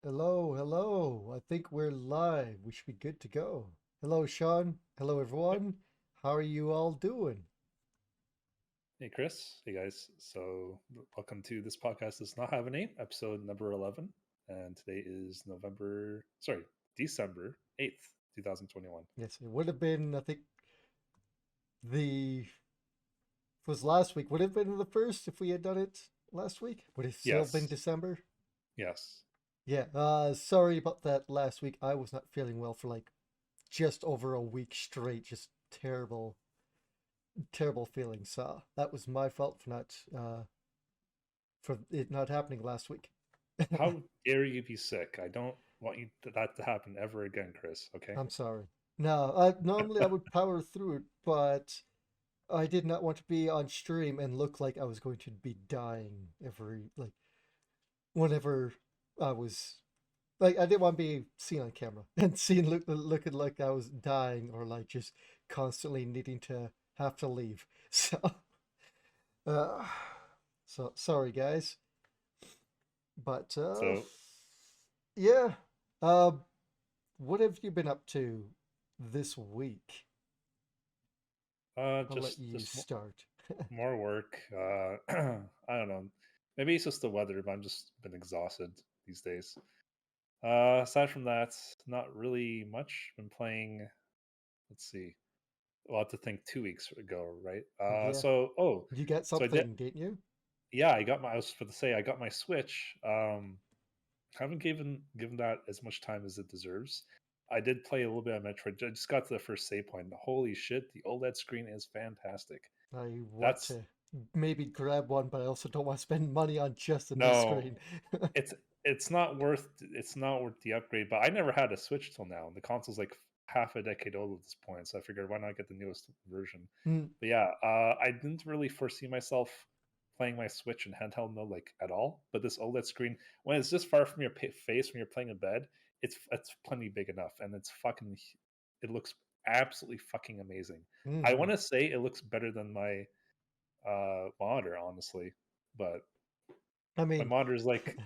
Hello, hello. I think we're live. We should be good to go. Hello, Shawn. Hello, everyone. How are you all doing? Hey Chris, hey guys. Welcome to this podcast does not have a name, episode number 11, and today is December 8th, 2021. Yes, it would have been, I think, the was last week. Would have been the first if we had done it last week. Would it still been Yes, December? yes. Yeah. Sorry about that last week. I was not feeling well for like just over a week straight. Just terrible, terrible feelings. That was my fault for it not happening last week. How dare you be sick? I don't want that to happen ever again, Chris, okay? I'm sorry. No, normally I would power through it, but I did not want to be on stream and look like I was going to be dying whenever I was I didn't want to be seen on camera and looking like I was dying or like just constantly needing to have to leave. Uh, so sorry guys, but So, yeah. Uh, what have you been up to this week? I'll let just you just start. more work. I don't know. Maybe it's just the weather, but I'm just been exhausted these days. Aside from that, not really much. Been playing. Let's see. Well, I have to think 2 weeks ago, right? Yeah, you got So I did. something, didn't you? Yeah, I got my. I was for to say I got my Switch. Haven't given that as much time as it deserves. I did play a little bit of Metroid. I just got to the first save point. Holy shit, the OLED screen is fantastic. I want That's to maybe grab one, but I also don't want to spend money on just a new no, screen. it's it's not worth the upgrade. But I never had a Switch till now. The console's like half a decade old at this point, so I figured why not get the newest version. Mm, But yeah, I didn't really foresee myself playing my Switch in handheld mode like at all. But this OLED screen, when it's this far from your face when you're playing in bed, it's plenty big enough, and it looks absolutely fucking amazing. I mm-hmm. want to say it looks better than my monitor, honestly, but I my mean, monitor is like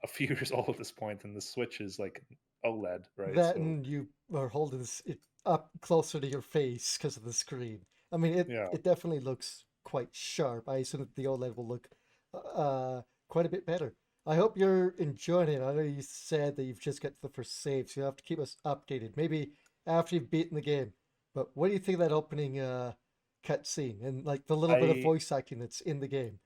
a few years old at this point, and the Switch is like OLED, right? that So and you are holding it up closer to your face because of the screen. I mean, yeah, it definitely looks quite sharp. I assume that the OLED will look quite a bit better. I hope you're enjoying it. I know you said that you've just got to the first save, so you have to keep us updated. Maybe after you've beaten the game. But what do you think of that opening cutscene and like the little bit of I voice acting that's in the game?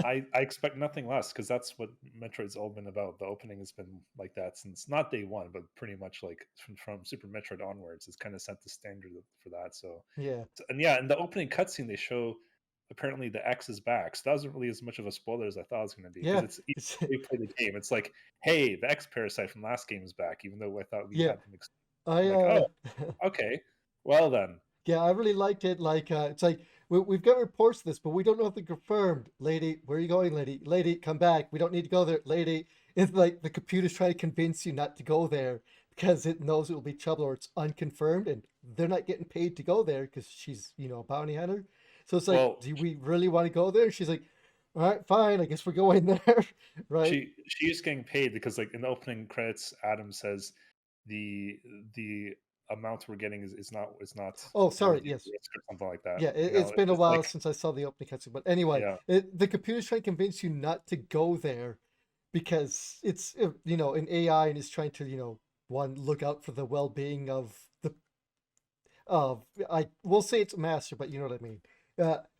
I expect nothing less because that's what Metroid's all been about. The opening has been like that since not day one, but pretty much like from Super Metroid onwards. It's kind of set the standard for that. Yeah, And yeah, in the opening cutscene, they show apparently the X is back. So that wasn't really as much of a spoiler as I thought it was going to be because yeah, it's even it's when we play the game. It's like, hey, the X parasite from last game is back, even though I thought we yeah. had them. I I'm like, oh, okay, well then, Yeah, I really liked it. Like, it's like we've got reports of this, but we don't know if they're confirmed. Lady, where are you going, lady? Lady, come back. We don't need to go there, lady. It's like the computer's trying to convince you not to go there because it knows it will be trouble or it's unconfirmed, and they're not getting paid to go there because she's, a bounty hunter. So it's like, well, do we really want to go there? And she's like, all right, fine. I guess we're going there, right? she's getting paid because like in the opening credits, Adam says the the amount we're getting is not Oh, sorry. worthy of Yes, the risk or something like that. yeah, it's been a It's while like since I saw the opening cutscene, but anyway, yeah, the computer's trying to convince you not to go there because it's an AI and is trying to one look out for the well-being of the of I will say it's master, but you know what I mean.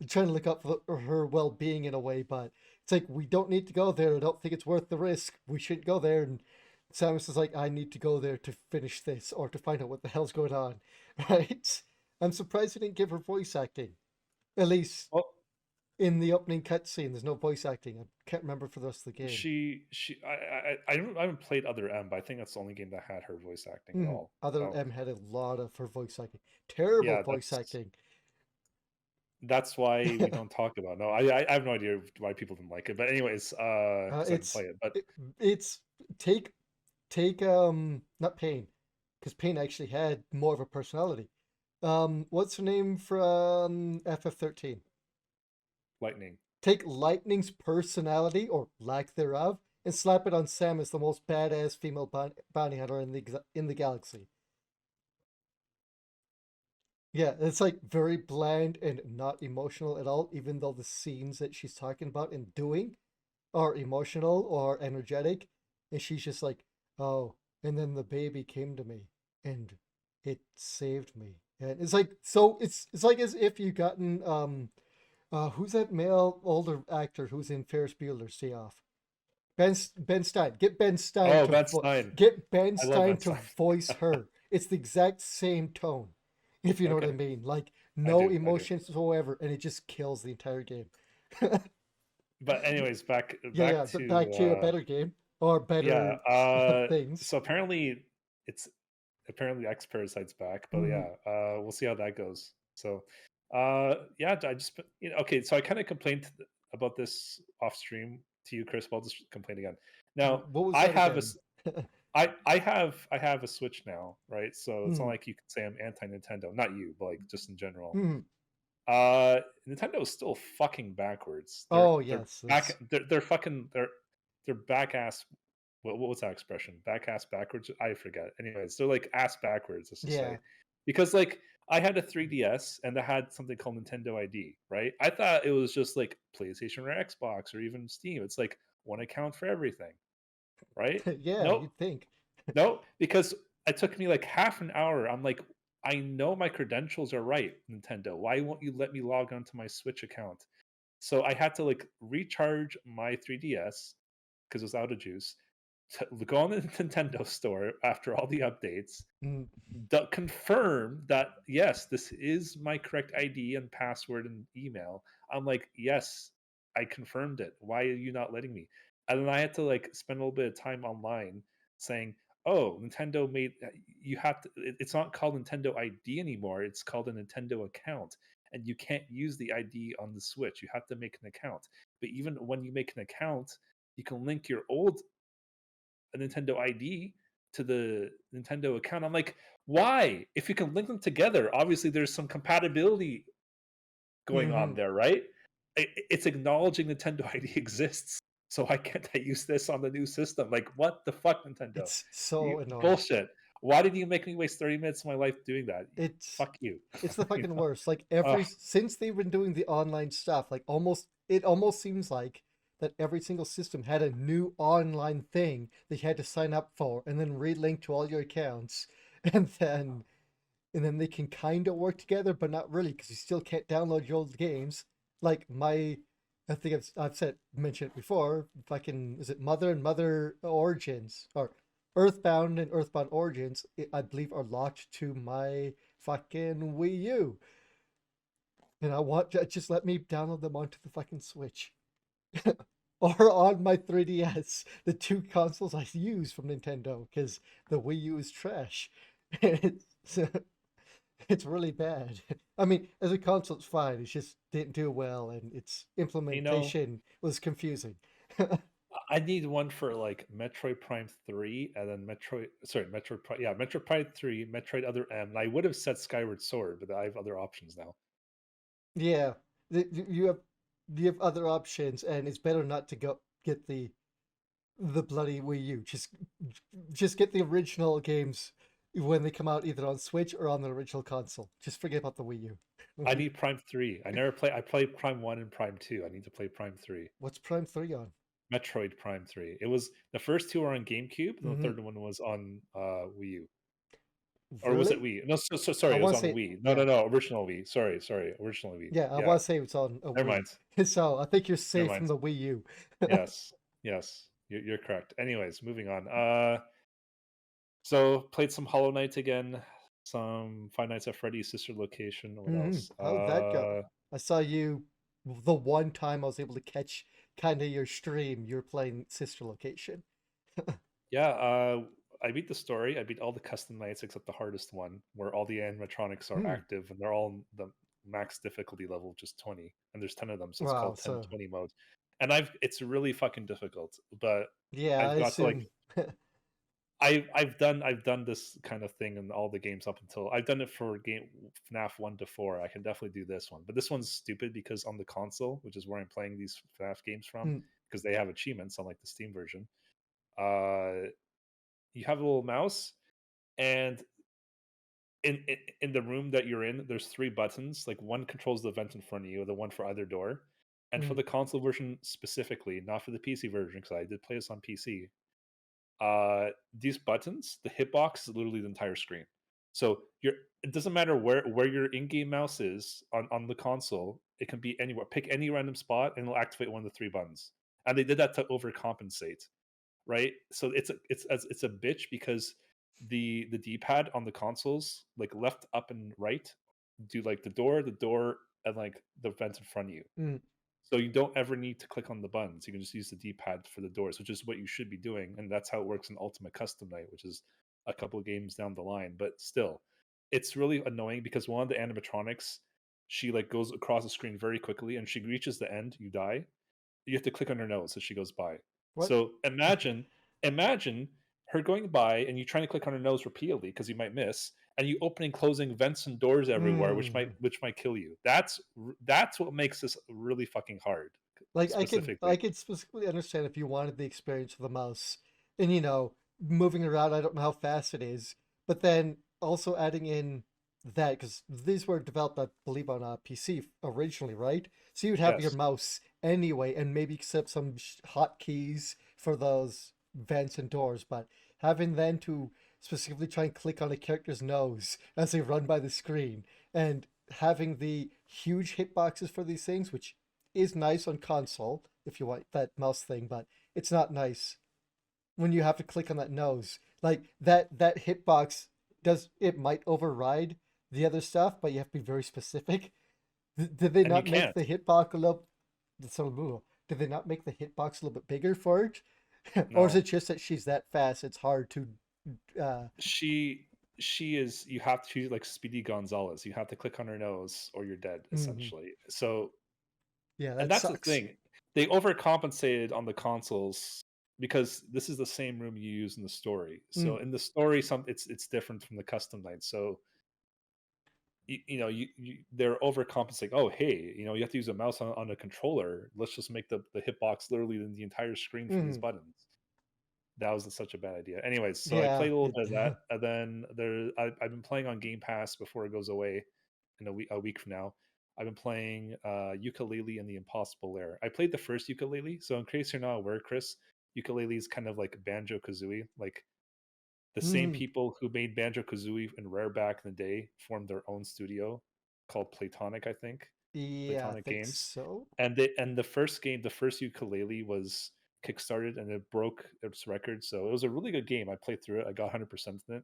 Trying to look out for her well-being in a way, but it's like we don't need to go there. I don't think it's worth the risk. We shouldn't go there. And Samus is like, I need to go there to finish this or to find out what the hell's going on, right? I'm surprised they didn't give her voice acting. At least well, in the opening cutscene, there's no voice acting. I can't remember for the rest of the game. I haven't played Other M, but I think that's the only game that had her voice acting at Mhm. all. Other So M had a lot of her voice acting. Terrible yeah, voice acting. that's why we don't talk about. No, I have no idea why people didn't like it, but anyways, because I didn't It's play it, but it's take not Pain, because Pain actually had more of a personality. What's her name from FF13? Lightning. Take Lightning's personality or lack thereof and slap it on Samus, the most badass female bounty hunter in the galaxy. Yeah, it's like very bland and not emotional at all, even though the scenes that she's talking about and doing are emotional or energetic. And she's just like, oh, and then the baby came to me and it saved me. And it's like, so it's like as if you gotten, who's that male older actor who's in Ferris Bueller's Day Off? Ben Stein. Oh, Ben Stein. Get Ben I love Stein Ben to Stein. voice her. It's the exact same tone, if you know what I Okay, mean. Like I no do. I do. emotions whatsoever, and it just kills the entire game. But anyways, back Yeah, back yeah. But back to a to better game or yeah. better things. So apparently it's apparently X Parasite's back, but Mm, yeah, we'll see how that goes. So, yeah, I just okay. So I kind of complained about this off stream to you, Chris. But I'll just complain again. Now what was I that have again? I have a Switch now, right? So it's not Mm, like you can say I'm anti Nintendo. Not you, but like just in general. mm. Nintendo is still fucking backwards. Oh yes, that's They're fucking they're back ass. What's that expression? Back ass backwards. I forget. Anyways, they're like ass backwards. Let's just say, yeah. because like I had a 3DS and I had something called Nintendo ID. Right? I thought it was just like PlayStation or Xbox or even Steam. It's like one account for everything. Right? Yeah, Nope. you'd think. No, because it took me like half an hour. I'm like, I know my credentials are right, Nintendo. Why won't you let me log onto my Switch account? So I had to like recharge my 3DS because it was out of juice. To go on the Nintendo store after all the updates, Mm, confirm that yes, this is my correct ID and password and email. I'm like, yes, I confirmed it. Why are you not letting me? And then I had to like spend a little bit of time online saying, oh, Nintendo made you have to. It's not called Nintendo ID anymore. It's called a Nintendo account, and you can't use the ID on the Switch. You have to make an account. But even when you make an account, you can link your old a Nintendo ID to the Nintendo account. I'm like, why? If you can link them together, obviously there's some compatibility going on hmm. there, right? It's acknowledging Nintendo ID exists. So why can't I use this on the new system? Like, what the fuck, Nintendo? It's so You annoying. bullshit. Why did you make me waste 30 minutes of my life doing that? It's Fuck you. it's the You fucking know? worst. Like Ugh. every since they've been doing the online stuff, like almost seems like that every single system had a new online thing that you had to sign up for and then relink to all your accounts and then they can kind of work together but not really because you still can't download your old games. Like I think I've said mentioned it before. Fucking is it Mother and Mother Origins or Earthbound and Earthbound Origins? I believe are locked to my fucking Wii U, and I want to just let me download them onto the fucking Switch or on my 3DS, the two consoles I use from Nintendo, because the Wii U is trash. It's, it's really bad. I mean, as a console, it's fine. It just didn't do well, and its You know, implementation was confusing. I need one for like Metroid Prime 3 and then Metroid Prime, yeah, Metroid Prime 3, Metroid Other M. And I would have said Skyward Sword, but I have other options now. Yeah, you have other options, and it's better not to go get the bloody Wii U. Just get the original games when they come out, either on Switch or on the original console. Just forget about the Wii I U. need Prime 3. I played Prime 1 and Prime 2. I need to play Prime 3. What's Prime 3 on? Metroid Prime 3. It was the first two are on GameCube, and the Hmm. third one was on Wii U. Or was it Really? Wii? No, I sorry, it was want to on say, Wii. No, yeah, no, no, original Wii. Sorry, original Wii. yeah, I Yeah, want to say it's on a never Wii. mind. So I think you're Never safe from mind. the Wii U. Yes, yes, you're correct. Anyways, moving on. So played some Hollow Knight again, some Five Nights at Freddy's Sister Location. What else? How did that go? I saw you the one time I was able to catch kind of your stream. You're playing Sister Location. Yeah, I beat the story. I beat all the custom nights except the hardest one, where all the animatronics are Hmm. active and they're all the max difficulty level, just 20. And there's 10 of them, so it's Wow. called 10 So 20 mode. And it's really fucking difficult, but yeah, I I've got to like assume. I've done this kind of thing in all the games up until I've done it for game FNAF 1 to 4. I can definitely do this one. But this one's stupid because on the console, which is where I'm playing these FNAF games from, Hmm. because they have achievements on like the Steam version. Uh, you have a little mouse, and in the room that you're in, there's three buttons. Like one controls the vent in front of you, the one for either door. And for Mm, the console version specifically, not for the PC version, because I did play this on PC. These buttons, the hitbox is literally the entire screen. So it doesn't matter where your in-game mouse is on the console. It can be anywhere. Pick any random spot, and it'll activate one of the three buttons. And they did that to overcompensate, right? So it's a bitch because the D-pad on the consoles, like left, up, and right, do like the door, and like the vent in front of you. mm. So you don't ever need to click on the buttons. You can just use the D-pad for the doors, which is what you should be doing, and that's how it works in Ultimate Custom Night, which is a couple of games down the line. But still, it's really annoying because one of the animatronics, she like goes across the screen very quickly, and she reaches the end, you die. You have to click on her nose as she goes by. What? So imagine her going by and you trying to click on her nose repeatedly because you might miss, and you opening closing vents and doors everywhere, Mm. which might kill you. That's what makes this really fucking hard, Like I specifically. could specifically understand if you wanted the experience of the mouse and moving around. I don't know how fast it is, but then also adding in that because these were developed, I believe, on a PC originally, right? So you'd have your Yes, mouse anyway, and maybe set some hotkeys for those vents and doors. But having then to specifically try and click on a character's nose as they run by the screen, and having the huge hitboxes for these things, which is nice on console if you want that mouse thing, but it's not nice when you have to click on that nose. Like that hitbox does it might override the other stuff, but you have to be very specific. Did they and you not make can't. the hitbox a little? So did they not make the hitbox a little bit bigger for it, or is No, it just that she's that fast? It's hard to. Uh, she she is. You have to choose like Speedy Gonzalez. You have to click on her nose or you're dead, mhm. essentially. So, Yeah, and that that's the sucks. thing. They overcompensated on the consoles because this is the same room you use in the story. So Mm, in the story, it's different from the custom night. So they're overcompensating. Oh, hey, you have to use a mouse on a controller. Let's just make the hitbox literally the entire screen for these mm, buttons. That was such a bad idea. Anyways, so I yeah, played a little it. bit of that, and then I've been playing on Game Pass before it goes away in a week from now. I've been playing Ukulele and the Impossible Lair. I played the first Ukulele, so in case you're not aware, Chris, Ukulele is kind of like Banjo Kazooie. Like the same Mm, people who made Banjo Kazooie and Rare back in the day formed their own studio called Platonic, I think, yeah, I Platonic think Games. so. And the first game, the first Ukulele was kickstarted and it broke its record. So it was a really good game. I played through it. I got 100% in it.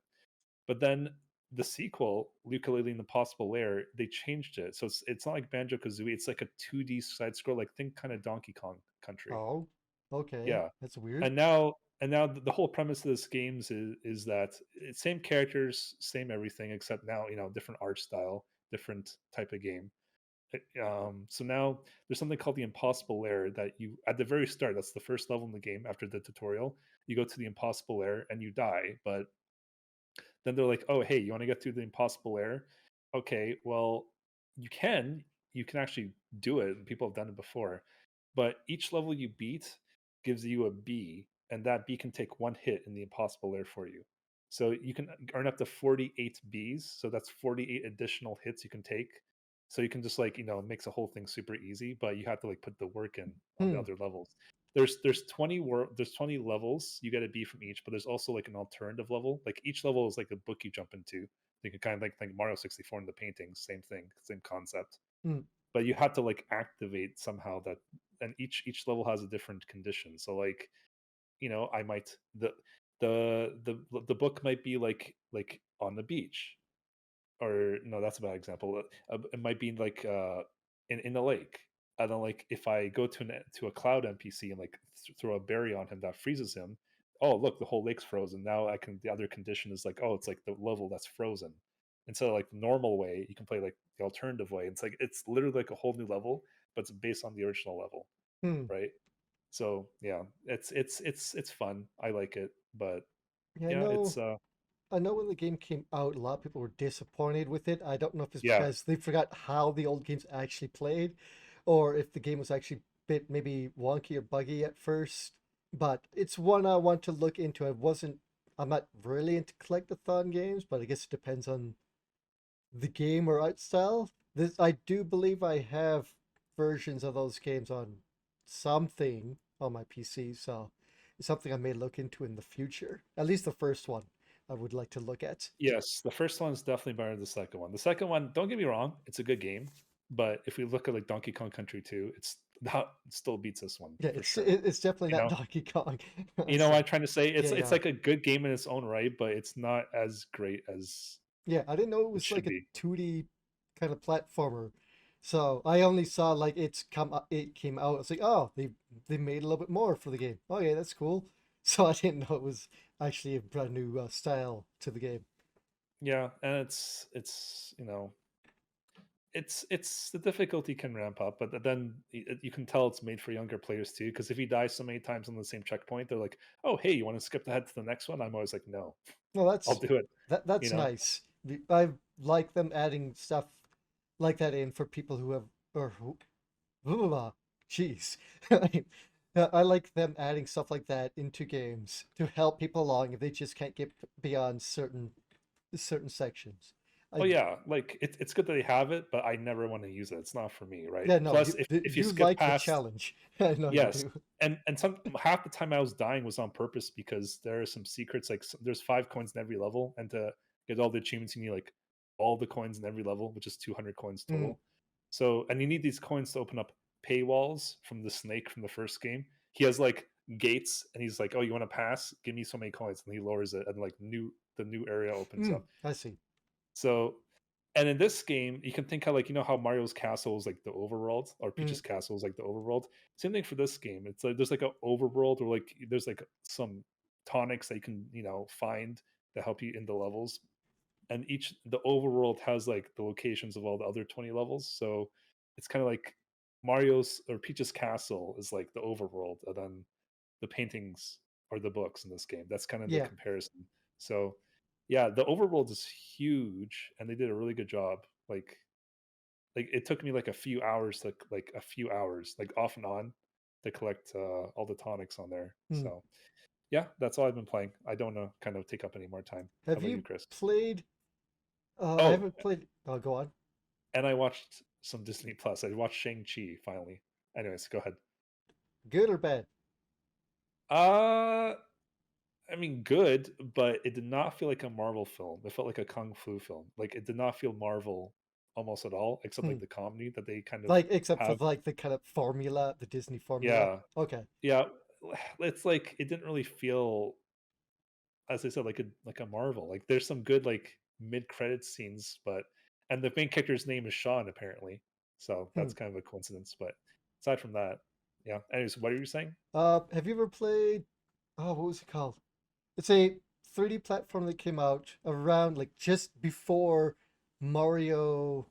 But then the sequel, Ukulele and the Possible Lair, they changed it. So it's not like Banjo Kazooie. It's like a 2D side scroll, like think kind of Donkey Kong Country. Oh, okay, Yeah, that's weird. and now the whole premise of this games is that it's same characters, same everything, except now different art style, different type of game. So now there's something called the Impossible Lair that you at the very start. That's the first level in the game after the tutorial. You go to the Impossible Lair and you die, but then they're like, "Oh, hey, you want to get through the Impossible Lair? Okay, well, you can you can actually do it. And people have done it before, but each level you beat gives you a B, and that B can take one hit in the Impossible Lair for you. So you can earn up to 48 Bs. So that's 48 additional hits you can take. So you can just like makes the whole thing super easy, but you have to like put the work in on the Hmm. other levels. There's 20 levels you get a B from each, but there's also like an alternative level. Like each level is like a book you jump into. You can kind of like Mario 64 in the paintings, same thing, same concept. Hmm. But you have to like activate somehow that, and each level has a different condition. So like I might the book might be like on the beach, or no, that's a bad example. It might be like in the lake. And then like if I go to a cloud NPC and like throw a berry on him that freezes him, oh look, the whole lake's frozen. Now I can the other condition is like, oh, it's like the level that's frozen. Instead of like the normal way, you can play like the alternative way. It's like it's literally like a whole new level, but it's based on the original level, Hmm. right? So yeah, it's fun. I like it, but Yeah, yeah, it's I know when the game came out, a lot of people were disappointed with it. I don't know if it's yeah. because they forgot how the old games actually played, or if the game was actually bit maybe wonky or buggy at first, but it's one I want to look into. I'm not really into collectathon games, but I guess it depends on the game or art style. This I do believe I have versions of those games on something on my PC, so it's something I may look into in the future. At least the first one I would like to look at. Yes, the first one is definitely better than the second one. The second one, don't get me wrong, it's a good game, but if we look at like Donkey Kong Country 2, it's not it still beats this one Yeah, for sure. it's definitely You not know, Donkey Kong. you know what So I'm trying to say? yeah, It's yeah. like a good game in its own right, but it's not as great as Yeah, I didn't know it it was should like a be. 2D kind of platformer. So I only saw like it came out. It's like, oh, they made a little bit more for the game. Oh yeah, that's cool. So I didn't know it was actually a brand new style to the game. Yeah, and it's it's the difficulty can ramp up, but then you can tell it's made for younger players too. Because if you die so many times on the same checkpoint, they're like, "Oh, hey, you want to skip ahead to the next one?" I'm always like, "No, No, I'll do it." You that's know? nice. I like them adding stuff like that in for people who have or who blah, blah, blah. Jeez. I like them adding stuff like that into games to help people along if they just can't get beyond certain sections. Oh I yeah, like it's good that they have it, but I never want to use it. It's not for me, right? Yeah, no, Plus, if you you skip like the past, challenge. I know you yes, do. and some half the time I was dying was on purpose because there are some secrets. Like there's 5 coins in every level, and to get all the achievements, you need like all the coins in every level, which is 200 coins Mm, total. So, and you need these coins to open up paywalls from the snake from the first game. He has like gates, and he's like, "Oh, you want to pass? Give me so many coins," and he lowers it, and like the new area opens up. I see. So, and in this game, you can think how like how Mario's castle is like the overworld, or Mm, Peach's castle is like the overworld. Same thing for this game. It's like there's like an overworld where like there's like some tonics that you can find to help you in the levels, and each the overworld has like the locations of all the other 20 levels. So it's kind of like Mario's or Peach's castle is like the overworld, and then the paintings or the books in this game. That's kind of the yeah. comparison. So yeah, the overworld is huge and they did a really good job. Like it took me like a few hours like off and on to collect all the tonics on there. Mm. So yeah, that's all I've been playing. I don't want to kind of take up any more time. How Have about you, you Chris? played? I Oh, haven't played. Oh, go on. and I watched some Disney Plus. I watched Shang-Chi finally. Anyways, go ahead. Good or bad? Uh I mean, good, but it did not feel like a Marvel film. It felt like a kung fu film. Like it did not feel Marvel almost at all, except Hmm. like the comedy that they kind of Like, except for have. like the kind of formula, the Disney formula. Yeah, Okay. yeah. It's like it didn't really feel, as I said, like a Marvel. Like there's some good like mid credit scenes, but and the main character's name is Shawn apparently, so Hmm. that's kind of a coincidence. But aside from that, yeah. Anyways, what are you saying? Have you ever played? Oh, what was it called? It's a 3D platform that came out around like just before Mario,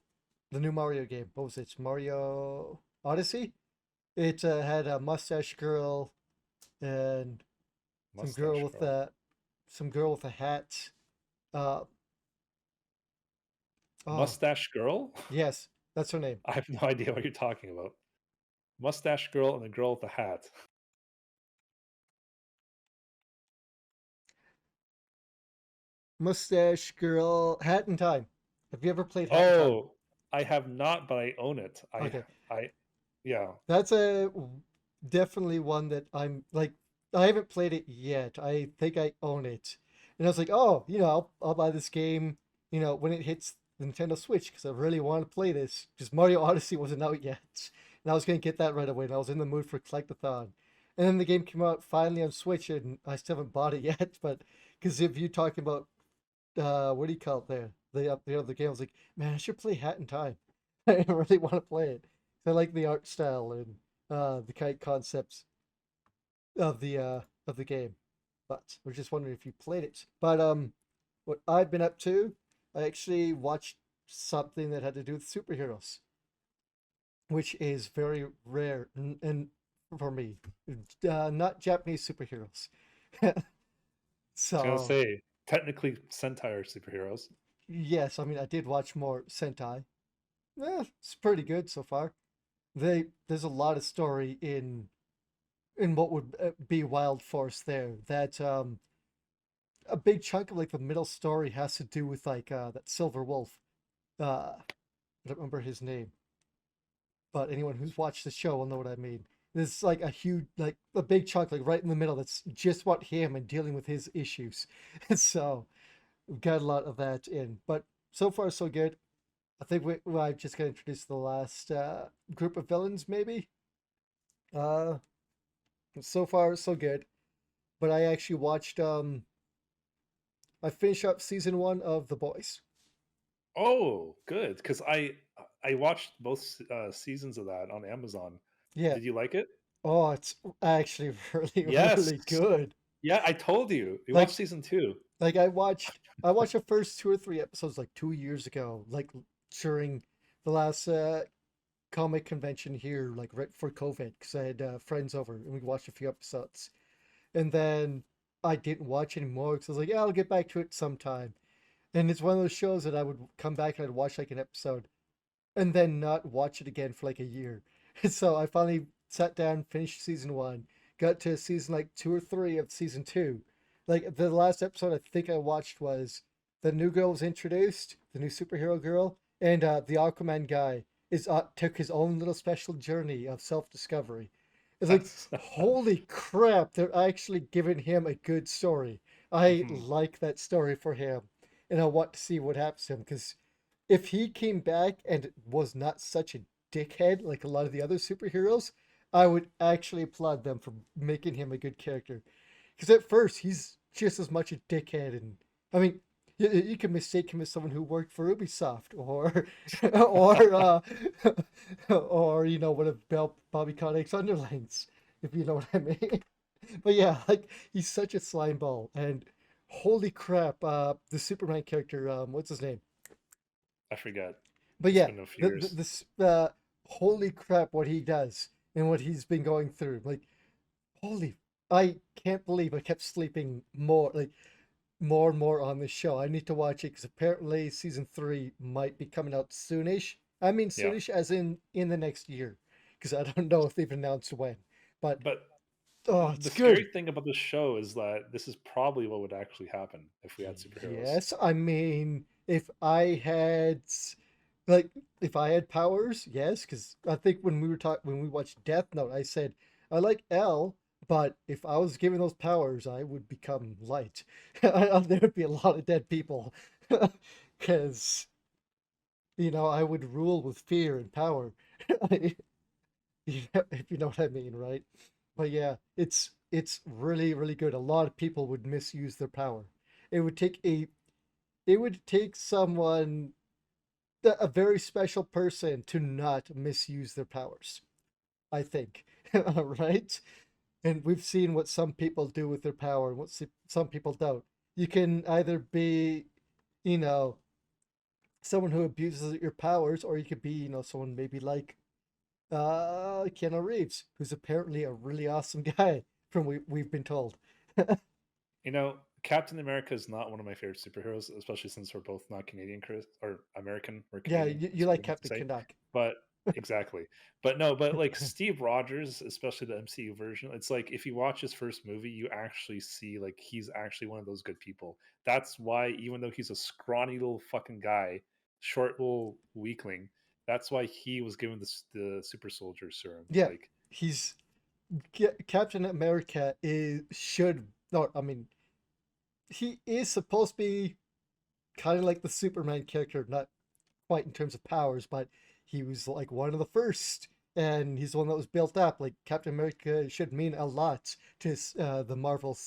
the new Mario game. What was it? It's Mario Odyssey. It had a mustache girl and some girl Mustache with Girl. a some girl with a hat. Uh, oh Mustache Girl. yes, that's her name. I have no idea what you're talking about. Mustache Girl and the girl with the hat. Mustache girl, Hat in Time. Have you ever played Hat in Time? Oh, I have not, but I own it. Okay, I, yeah. that's a definitely one that I'm like. I haven't played it yet. I think I own it, and I was like, oh, I'll buy this game, when it hits the Nintendo Switch because I really want to play this. Because Mario Odyssey wasn't out yet, and I was gonna get that right away. And I was in the mood for collectathon, and then the game came out finally on Switch, and I still haven't bought it yet. But because if you're talking about what do you call it there? The other game, I was like, man, I should play Hat in Time. I really want to play it. I like the art style and the kind of concepts of the game. But I was just wondering if you played it. But what I've been up to, I actually watched something that had to do with superheroes, which is very rare and for me, not Japanese superheroes. I was gonna So say technically Sentai are superheroes. yes, I mean I did watch more Sentai. It's pretty good so far. there's a lot of story in what would be Wild Force there. That a big chunk of like the middle story has to do with like that Silver Wolf. I don't remember his name, but anyone who's watched the show will know what I mean. There's like a huge, like a big chunk, like right in the middle, that's just about him and dealing with his issues. So we've got a lot of that in, but so far so good. I think I've just got to introduce the last group of villains, maybe. Uh, so far so good. But I actually watched. I finished up season one of The Boys. Oh, good. Because I watched both seasons of that on Amazon. Yeah. Did you like it? Oh, it's actually really, Yes. really good. Yeah, I told you. We watched Like, season two. like I watched the first two or three episodes like 2 years ago, like during the last comic convention here, like right before COVID, because I had friends over and we watched a few episodes. And then I didn't watch anymore because I was like, yeah, I'll get back to it sometime. And it's one of those shows that I would come back and I'd watch like an episode and then not watch it again for like a year. So I finally sat down, finished season one, got to season like two or three of season two. Like the last episode I think I watched was the new girl was introduced, the new superhero girl, and the Aquaman guy is took his own little special journey of self discovery. It's like, That's holy crap, they're actually giving him a good story. I Mhm. like that story for him, and I want to see what happens to him because if he came back and was not such a dickhead like a lot of the other superheroes, I would actually applaud them for making him a good character. Because at first he's just as much a dickhead, and I mean, you can mistake him as someone who worked for Ubisoft or or or one of Bobby Kotick's underlings, if you know what I mean. But yeah, like he's such a slime ball, and holy crap, the Superman character, what's his name? I forget. But It's yeah, been a few the years. this holy crap, what he does and what he's been going through. Like, holy, I can't believe I kept sleeping more, like more and more on this show. I need to watch it because apparently season three might be coming out soonish. I mean Yeah. soonish as in the next year, because I don't know if they've announced when. But But oh, the it's scary good. thing about this show is that this is probably what would actually happen if we had superheroes. Yes, I mean, if I had like if I had powers, yes, because I think when we watched Death Note, I said I like L, but if I was given those powers, I would become light. There would be a lot of dead people, because I would rule with fear and power. If you know what I mean, right? But yeah, it's really really good. A lot of people would misuse their power. It would take a it would take someone, a very special person, to not misuse their powers, I think. Right? And we've seen what some people do with their power and what some people don't. You can either be, you know, someone who abuses your powers, or you could be, someone maybe like Keanu Reeves, who's apparently a really awesome guy from we've been told. You know, Captain America is not one of my favorite superheroes, especially since we're both not Canadian or American. We're Yeah, Canadian, you is what like I meant to Captain say. Canuck. But exactly. But no, but like Steve Rogers, especially the MCU version, it's like if you watch his first movie, you actually see like he's actually one of those good people. That's why, even though he's a scrawny little fucking guy, short little weakling, that's why he was given the super soldier serum. Yeah, Like, he's Captain America is should no, I mean, he is supposed to be kind of like the Superman character, not quite in terms of powers, but he was like one of the first, and he's the one that was built up. Like Captain America should mean a lot to the Marvel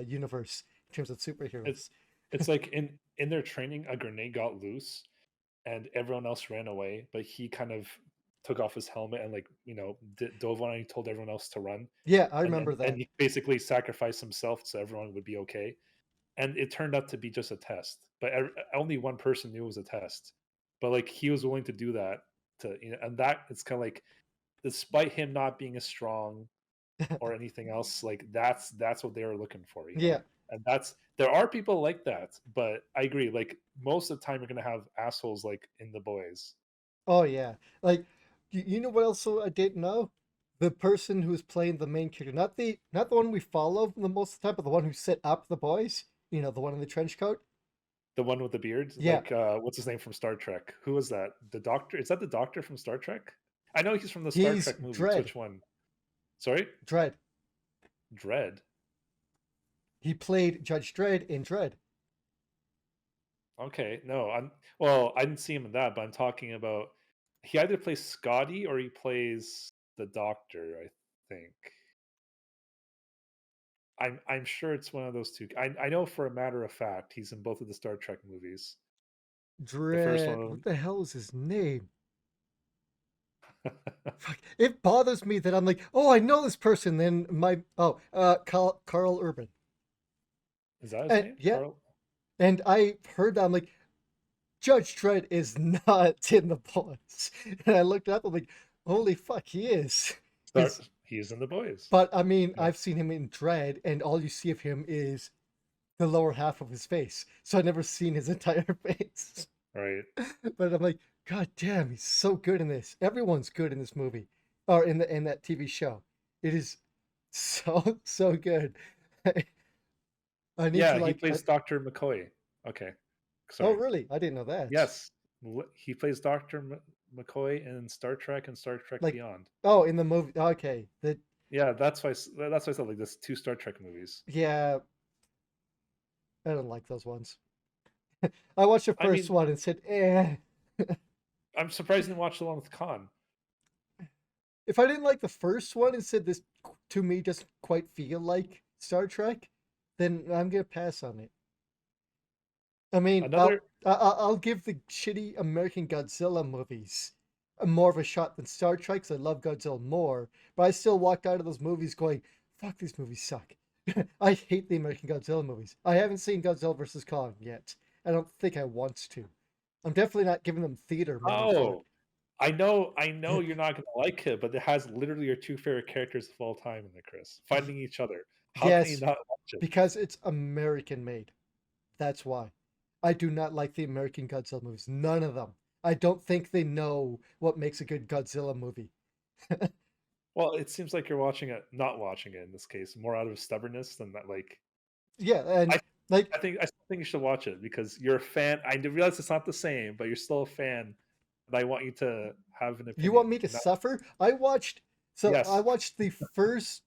universe in terms of it's superheroes. it's like in their training, a grenade got loose and everyone else ran away, but he kind of took off his helmet and like dove on and he told everyone else to run, Yeah, I and remember and that. he basically sacrificed himself so everyone would be okay. And it turned out to be just a test, but only one person knew it was a test. But like he was willing to do that and that it's kind of like despite him not being as strong or anything else, like that's what they were looking for, Yeah. and that's there are people like that, but I agree. Like most of the time, you're gonna have assholes like in the boys. Oh yeah. Like You know what else I didn't know? The person who's playing the main character, not the one we follow the most of the time, but the one who set up the boys. You know, the one in the trench coat. The one with the beard? Yeah, Like, what's his name from Star Trek? Who was that? The Doctor? Is that the Doctor from Star Trek? I know he's from the Star he's Trek movies. Dread. Which one? Sorry? Dread. Dread. He played Judge Dredd in Dread. Okay, no, well, I didn't see him in that, but I'm talking about he either plays Scotty or he plays the Doctor, I think. I'm sure it's one of those two. I know for a matter of fact he's in both of the Star Trek movies. The first Dread. What one. the hell is his name? Fuck. It bothers me that I'm like, oh, I know this person. Then Carl Urban. Is that his And name? yeah, Carl? and I heard that, I'm like, Judge Dredd is not in the boys. And I looked up, I'm like, holy fuck, he is. Because, He's in the boys. but I mean, Yeah. I've seen him in Dread, and all you see of him is the lower half of his face. So I've never seen his entire face. Right. But I'm like, God damn, he's so good in this. Everyone's good in this movie, or in that TV show. It is so good. I need to Yeah, he like. plays Dr. McCoy. Okay. Oh, Sorry. really? I didn't know that. Yes. He plays Dr. McCoy in Star Trek and Star Trek Like, Beyond. oh, in the movie. Okay, Yeah, that's why I said like this two Star Trek movies. yeah, I don't like those ones. I watched the I first mean, one and said, eh. I'm surprised you didn't watch the one with Khan. If I didn't like the first one and said this to me doesn't quite feel like Star Trek, then I'm gonna pass on it. I mean, Another I'll give the shitty American Godzilla movies more of a shot than Star Trek, 'cause I love Godzilla more. But I still walked out of those movies going, "Fuck, these movies suck." I hate the American Godzilla movies. I haven't seen Godzilla versus Kong yet. I don't think I want to. I'm definitely not giving them theater money for Oh, I know it. you're not gonna like it, but it has literally your two favorite characters of all time in there, Chris, fighting each other. How can you Yes, not watch it? because it's American made. That's why. I do not like the American Godzilla movies. None of them. I don't think they know what makes a good Godzilla movie. Well, it seems like you're watching it, not watching it in this case, more out of stubbornness than that. Like, Yeah, I, and like I still think you should watch it because you're a fan. I realize it's not the same, but you're still a fan, and I want you to have an you want opinion. me to And that, suffer? I yes, watched the first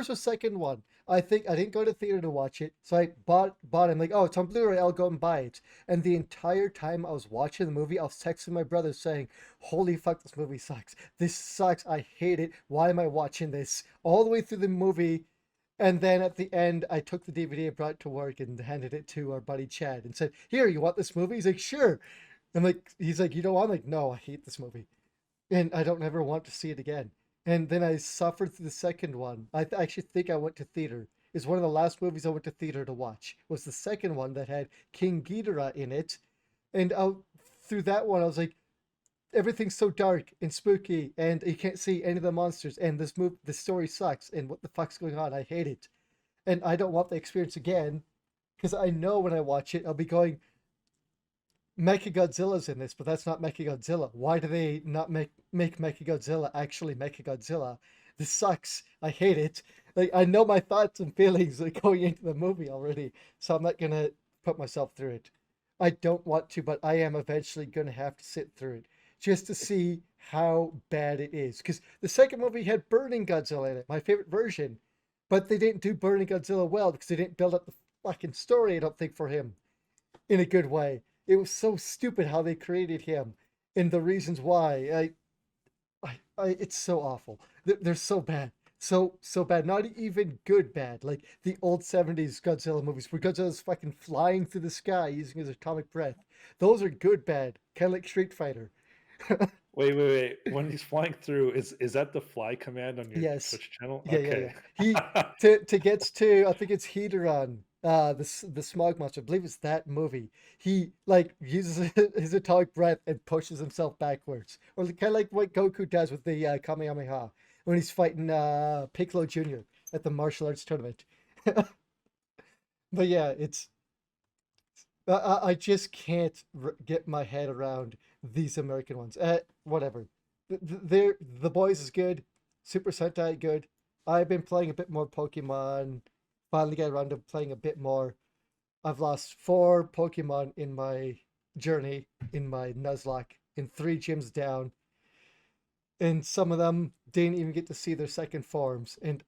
or second one. I think I didn't go to theater to watch it, so I bought it. I'm like, oh, it's on Blu-ray. I'll go and buy it. And the entire time I was watching the movie, I was texting my brother saying, "Holy fuck, this movie sucks. This sucks. I hate it. Why am I watching this?" All the way through the movie, and then at the end, I took the DVD and brought it to work and handed it to our buddy Chad and said, "Here, you want this movie?" He's like, "Sure." He's like, "You don't want?" I'm like, "No, I hate this movie, and I don't ever want to see it again." And then I suffered through the second one. I actually think I went to theater. It's one of the last movies I went to theater to watch. Was the second one that had King Ghidorah in it, and through that one I was like, everything's so dark and spooky, and you can't see any of the monsters, and the story sucks, and what the fuck's going on? I hate it, and I don't want the experience again, because I know when I watch it I'll be going, Mechagodzilla's in this, but that's not Mechagodzilla. Why do they not make Mechagodzilla actually Mechagodzilla? This sucks. I hate it. Like, I know my thoughts and feelings like going into the movie already, so I'm not gonna put myself through it. I don't want to, but I am eventually gonna have to sit through it just to see how bad it is. Because the second movie had Burning Godzilla in it, my favorite version, but they didn't do Burning Godzilla well because they didn't build up the fucking story, I don't think, for him in a good way. It was so stupid how they created him and the reasons why. It's so awful. They're so bad. So bad. Not even good bad. Like the old 70s Godzilla movies where Godzilla's fucking flying through the sky using his atomic breath. Those are good bad. Kind of like Street Fighter. wait. When he's flying through, is that the fly command on your Yes. Twitch channel? Yeah. Okay. He to gets to, I think it's Heateron, the smog monster. I believe it's that movie. He like uses his atomic breath and pushes himself backwards, or kind of like what Goku does with the Kamehameha when he's fighting Piccolo Jr. at the martial arts tournament. But yeah, I just can't get my head around these American ones. Whatever. the boys is good. Super Sentai good. I've been playing a bit more Pokemon. Finally got around to playing a bit more. I've lost 4 Pokemon in my journey in my Nuzlocke in 3 gyms down, and some of them didn't even get to see their second forms, and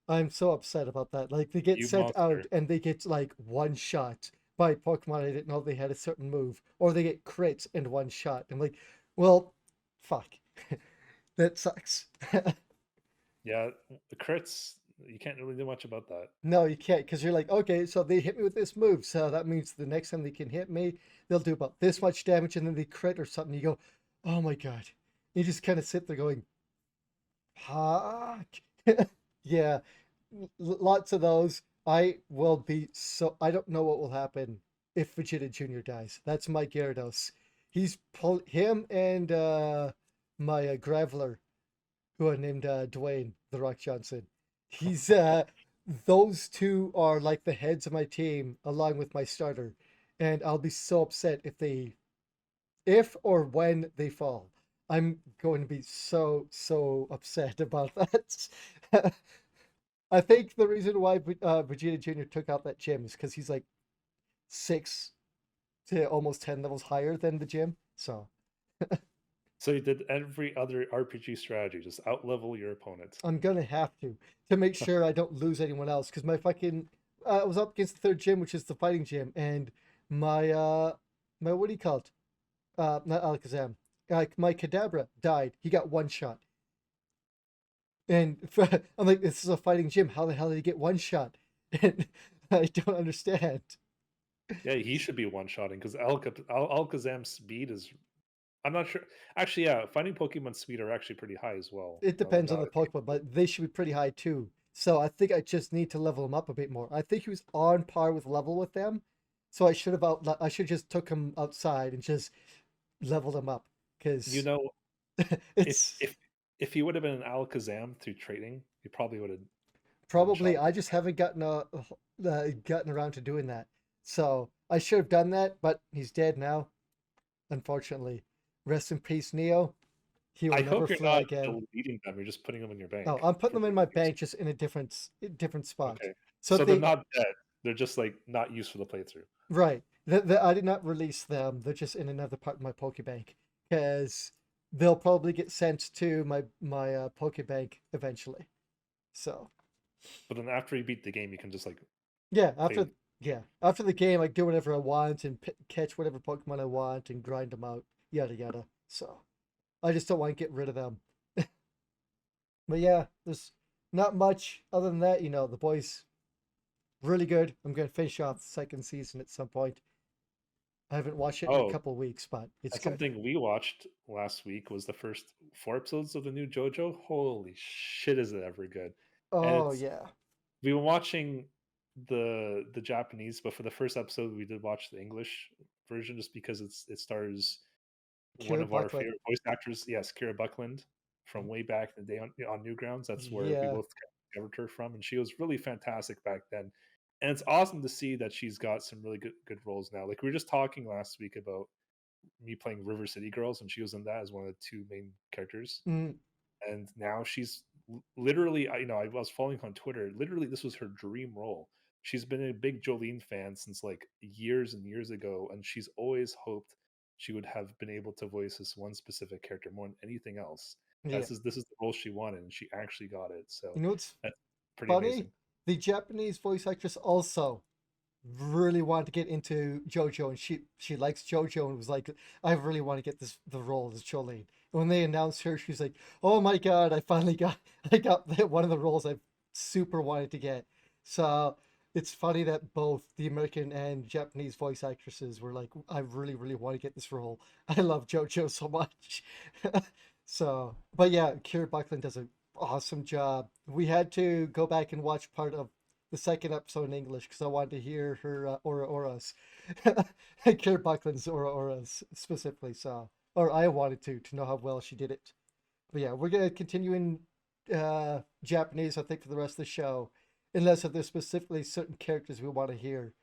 I'm so upset about that. Like they get You sent out monster. and they get like one shot by Pokemon I didn't know they had a certain move, or they get crits and one shot. I'm like, well, fuck, that sucks. Yeah, the crits. You can't really do much about that. No, you can't, because you're like, okay, so they hit me with this move, so that means the next time they can hit me, they'll do about this much damage, and then they crit or something. You go, oh my god. You just kind of sit there going, fuck. Yeah, lots of those. I will be so. I don't know what will happen if Vegeta Jr. dies. That's my Gyarados. Him and my Graveler, who I named Dwayne The Rock Johnson. He's those two are like the heads of my team along with my starter, and I'll be so upset if or when they fall. I'm going to be so upset about that. I think the reason why Vegeta Jr. took out that gym is because he's like 6 to almost 10 levels higher than the gym. So So you did every other RPG strategy, just outlevel your opponent. I'm gonna have to make sure I don't lose anyone else because my fucking I was up against the third gym, which is the fighting gym, and my my what do you call it? Not Alakazam. My Kadabra died. He got one shot, and I'm like, this is a fighting gym. How the hell did he get one shot? And I don't understand. Yeah, he should be one-shotting because Alakazam's speed is. I'm not sure. Actually, yeah, finding Pokemon speed are actually pretty high as well. It Now, depends on now the that I think Pokemon, about it. but they should be pretty high too. So I think I just need to level him up a bit more. I think he was on par with level with them, so I should just took him outside and just leveled him up You because know, if it's if if he would have been an Alakazam through trading, he probably would have probably one-shot. I just haven't gotten around to doing that. So I should have done that, but he's dead now, unfortunately. Rest in peace, Neo. He will I never hope you're fly not again. deleting them. You're just putting them in your Oh, bank I'm putting for them in my later use. bank just in a different spot. Okay, So so they're they not dead. They're just like not used for the playthrough. right. I did not release them. They're just in another part of my Pokebank because they'll probably get sent to my Pokebank eventually. So But then after you beat the game, you can just like yeah, play. after the game, I do whatever I want and catch whatever Pokemon I want and grind them out, yada yada. So I just don't want to get rid of them. But yeah, there's not much other than that. The boys really good. I'm gonna finish off the second season at some point. I haven't watched it in a Oh, couple weeks, but it's and good. something we watched last week was the first 4 episodes of the new JoJo. Holy shit, is it ever good? And Oh it's yeah. we've been watching the Japanese, but for the first episode, we did watch the English version just because it stars one Kira of our Buckland. favorite voice actors. Yes, Kira Buckland from way back in the day on Newgrounds. That's where we Yeah. both discovered her from, and she was really fantastic back then. And it's awesome to see that she's got some really good roles now. Like we were just talking last week about me playing River City Girls, and she was in that as one of the two main characters. Mm, And now she's literally, I was following her on Twitter. Literally, this was her dream role. She's been a big Jolene fan since like years and years ago, and she's always hoped she would have been able to voice this one specific character more than anything else. yeah. This is the role she wanted, and she actually got it. So You know what's that's pretty funny? amazing. The Japanese voice actress also really wanted to get into JoJo, and she likes JoJo and was like, I really want to get the role as Jolene. And when they announced her, she's like, oh my god, I finally got I got one of the roles I super wanted to get. So it's funny that both the American and Japanese voice actresses were like, I really want to get this role. I love JoJo so much. So, but yeah, Kira Buckland does an awesome job. We had to go back and watch part of the second episode in English because I wanted to hear her Aura Auras, Kira Buckland's Aura Auras specifically. So, or I wanted to know how well she did it. But yeah, we're gonna continue in Japanese, I think, for the rest of the show, unless if there's specifically certain characters we want to hear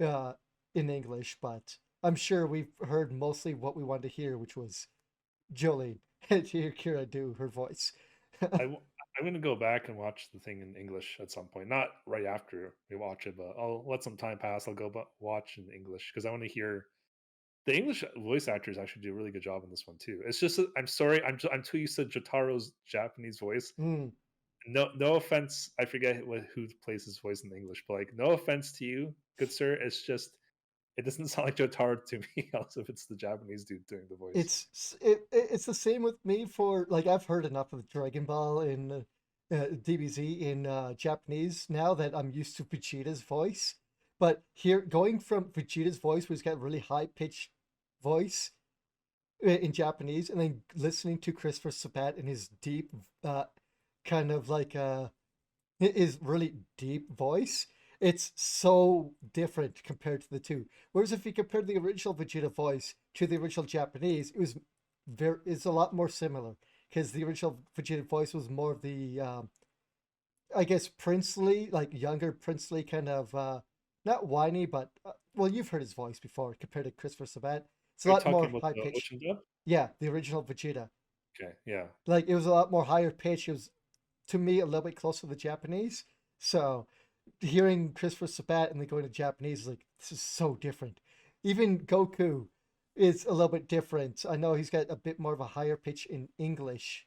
uh, in English. But I'm sure we've heard mostly what we wanted to hear, which was Jolene to hear Kira do her voice. I'm gonna go back and watch the thing in English at some point. Not right after we watch it, but I'll let some time pass. I'll go watch in English because I want to hear the English voice actors actually do a really good job in this one too. It's just I'm sorry, I'm too used to Jotaro's Japanese voice. Mm. No offense, I forget who plays his voice in English, but like no offense to you, good sir. It's just it doesn't sound like Jotaro to me, else if it's the Japanese dude doing the voice. It's the same with me for like I've heard enough of Dragon Ball in DBZ in Japanese now that I'm used to Vegeta's voice. But here, going from Vegeta's voice, where he's got a really high pitched voice in Japanese, and then listening to Christopher Sabat in his deep, kind of like his really deep voice, it's so different compared to the two. Whereas if you compare the original Vegeta voice to the original Japanese, it's a lot more similar because the original Vegeta voice was more of the I guess princely, like younger princely kind of not whiny, but well, you've heard his voice before compared to Christopher Sabat. It's a Are you lot talking more about high the pitched. Ocean Dub? Yeah, the original Vegeta. Okay, yeah. Like it was a lot more higher pitched. It was to me a little bit closer to the Japanese. So hearing Christopher Sabat and then going to Japanese is like this is so different. Even Goku is a little bit different. I know he's got a bit more of a higher pitch in English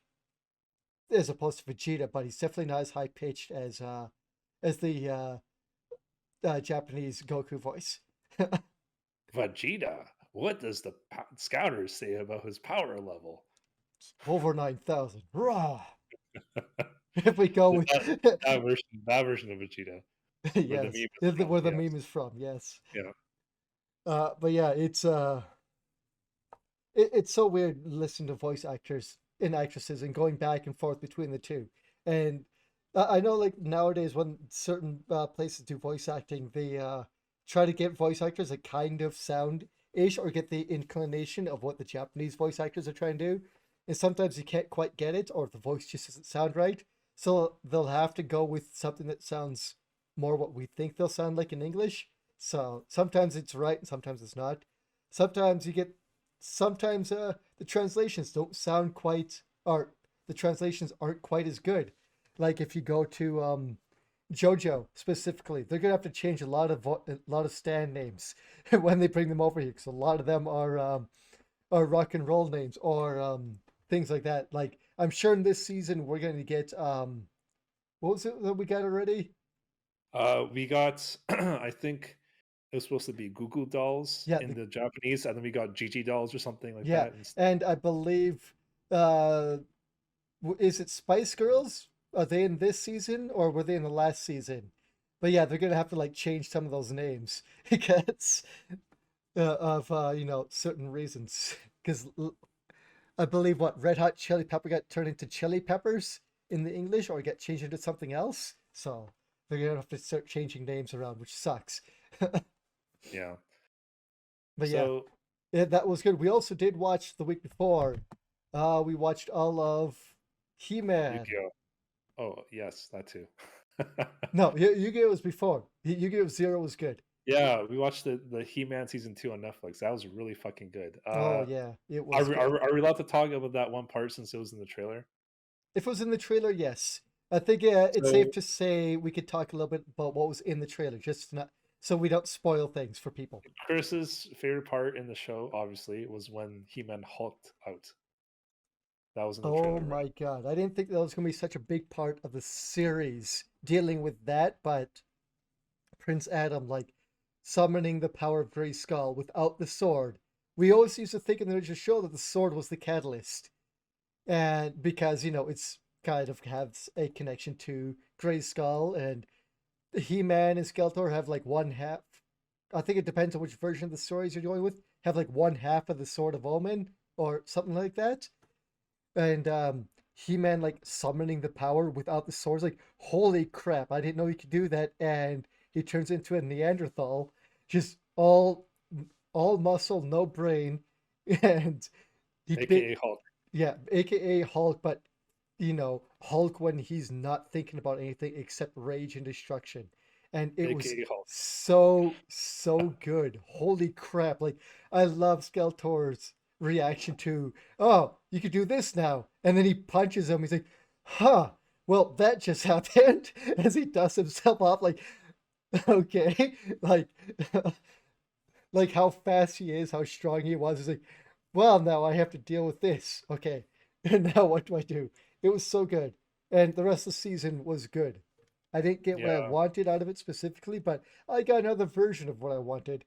as opposed to Vegeta, but he's definitely not as high pitched as the Japanese Goku voice. Vegeta. What does the scouters say about his power level? Over 9,000. Raw. If we go with That version of Vegeta, where the yes, meme is from. where the Yes, meme is from. Yes. yeah. But yeah, it's so weird listening to voice actors and actresses and going back and forth between the two. And I know, like nowadays, when certain places do voice acting, they try to get voice actors that kind of sound ish or get the inclination of what the Japanese voice actors are trying to do. And sometimes you can't quite get it, or the voice just doesn't sound right. So they'll have to go with something that sounds more what we think they'll sound like in English. So sometimes it's right and sometimes it's not. Sometimes you get sometimes the translations don't sound quite or the translations aren't quite as good. Like if you go to JoJo specifically, they're gonna have to change a lot of stand names when they bring them over here because a lot of them are rock and roll names or things like that. Like I'm sure in this season we're gonna get what was it that we got already? We got, I think it was supposed to be Goo Dolls Yeah, in the Japanese, and then we got Gigi Dolls or something like yeah, that. And and I believe uh is it Spice Girls? Are they in this season or were they in the last season? But yeah, they're gonna have to like change some of those names because of certain reasons. Because I believe what Red Hot Chili Pepper got turned into Chili Peppers in the English or get changed into something else. So they're gonna have to start changing names around, which sucks. yeah, But yeah, so yeah, that was good. We also did watch the week before. We watched all of He-Man. Yu-Gi-Oh. Oh yes, that too. No, Yu-Gi-Oh was before. Yu-Gi-Oh Zero was good. Yeah, we watched the He-Man season 2 on Netflix. That was really fucking good. Oh yeah, it Are was we, good. are we allowed to talk about that one part since it was in the trailer? If it was in the trailer, yes. I think it's safe So to say we could talk a little bit about what was in the trailer, just not so we don't spoil things for people. Chris's favorite part in the show, obviously, was when He-Man hulked out. That was in the Oh trailer, right? my god, I didn't think that was going to be such a big part of the series dealing with that, but Prince Adam like summoning the power of Grey Skull without the sword. We always used to think in the original show that the sword was the catalyst, and because it's kind of has a connection to Grey Skull and He-Man and Skeletor have like one half. I think it depends on which version of the stories you're going with. Have like one half of the Sword of Omen or something like that. And He-Man like summoning the power without the swords. Like holy crap! I didn't know he could do that. And he turns into a Neanderthal, just all muscle, no brain, and he bit AKA Hulk. yeah, aka Hulk, but Hulk when he's not thinking about anything except rage and destruction. And it was AKA Hulk. so good. Holy crap. Like I love Skeletor's. reaction to, oh, you could do this now. And then he punches him. He's like, huh, well, that just happened. As he dusts himself off, like, okay. Like, like how fast he is, how strong he was. He's like, well, now I have to deal with this. Okay. And now what do I do? It was so good. And the rest of the season was good. I didn't get what I Yeah, wanted out of it specifically, but I got another version of what I wanted.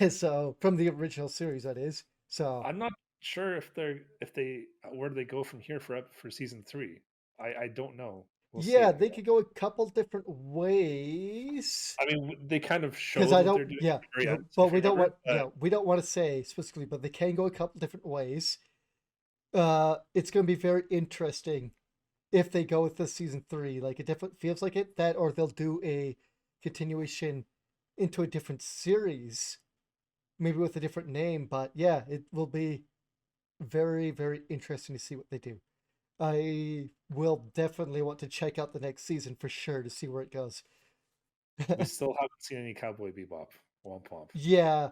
So from the original series, that is. So I'm not sure if they where do they go from here for season three. I don't know. We'll yeah, see. they could go a couple different ways. I mean, they kind of Because showed I what don't, they're doing yeah, at the very end, but if you we don't remember. want, But yeah, we don't want to say specifically, but they can go a couple different ways. It's going to be very interesting if they go with the season three. Like it definitely feels like it, that, or they'll do a continuation into a different series, maybe with a different name. But yeah, it will be very, very interesting to see what they do. I will definitely want to check out the next season for sure to see where it goes. we still haven't seen any Cowboy Bebop. Womp womp. Yeah,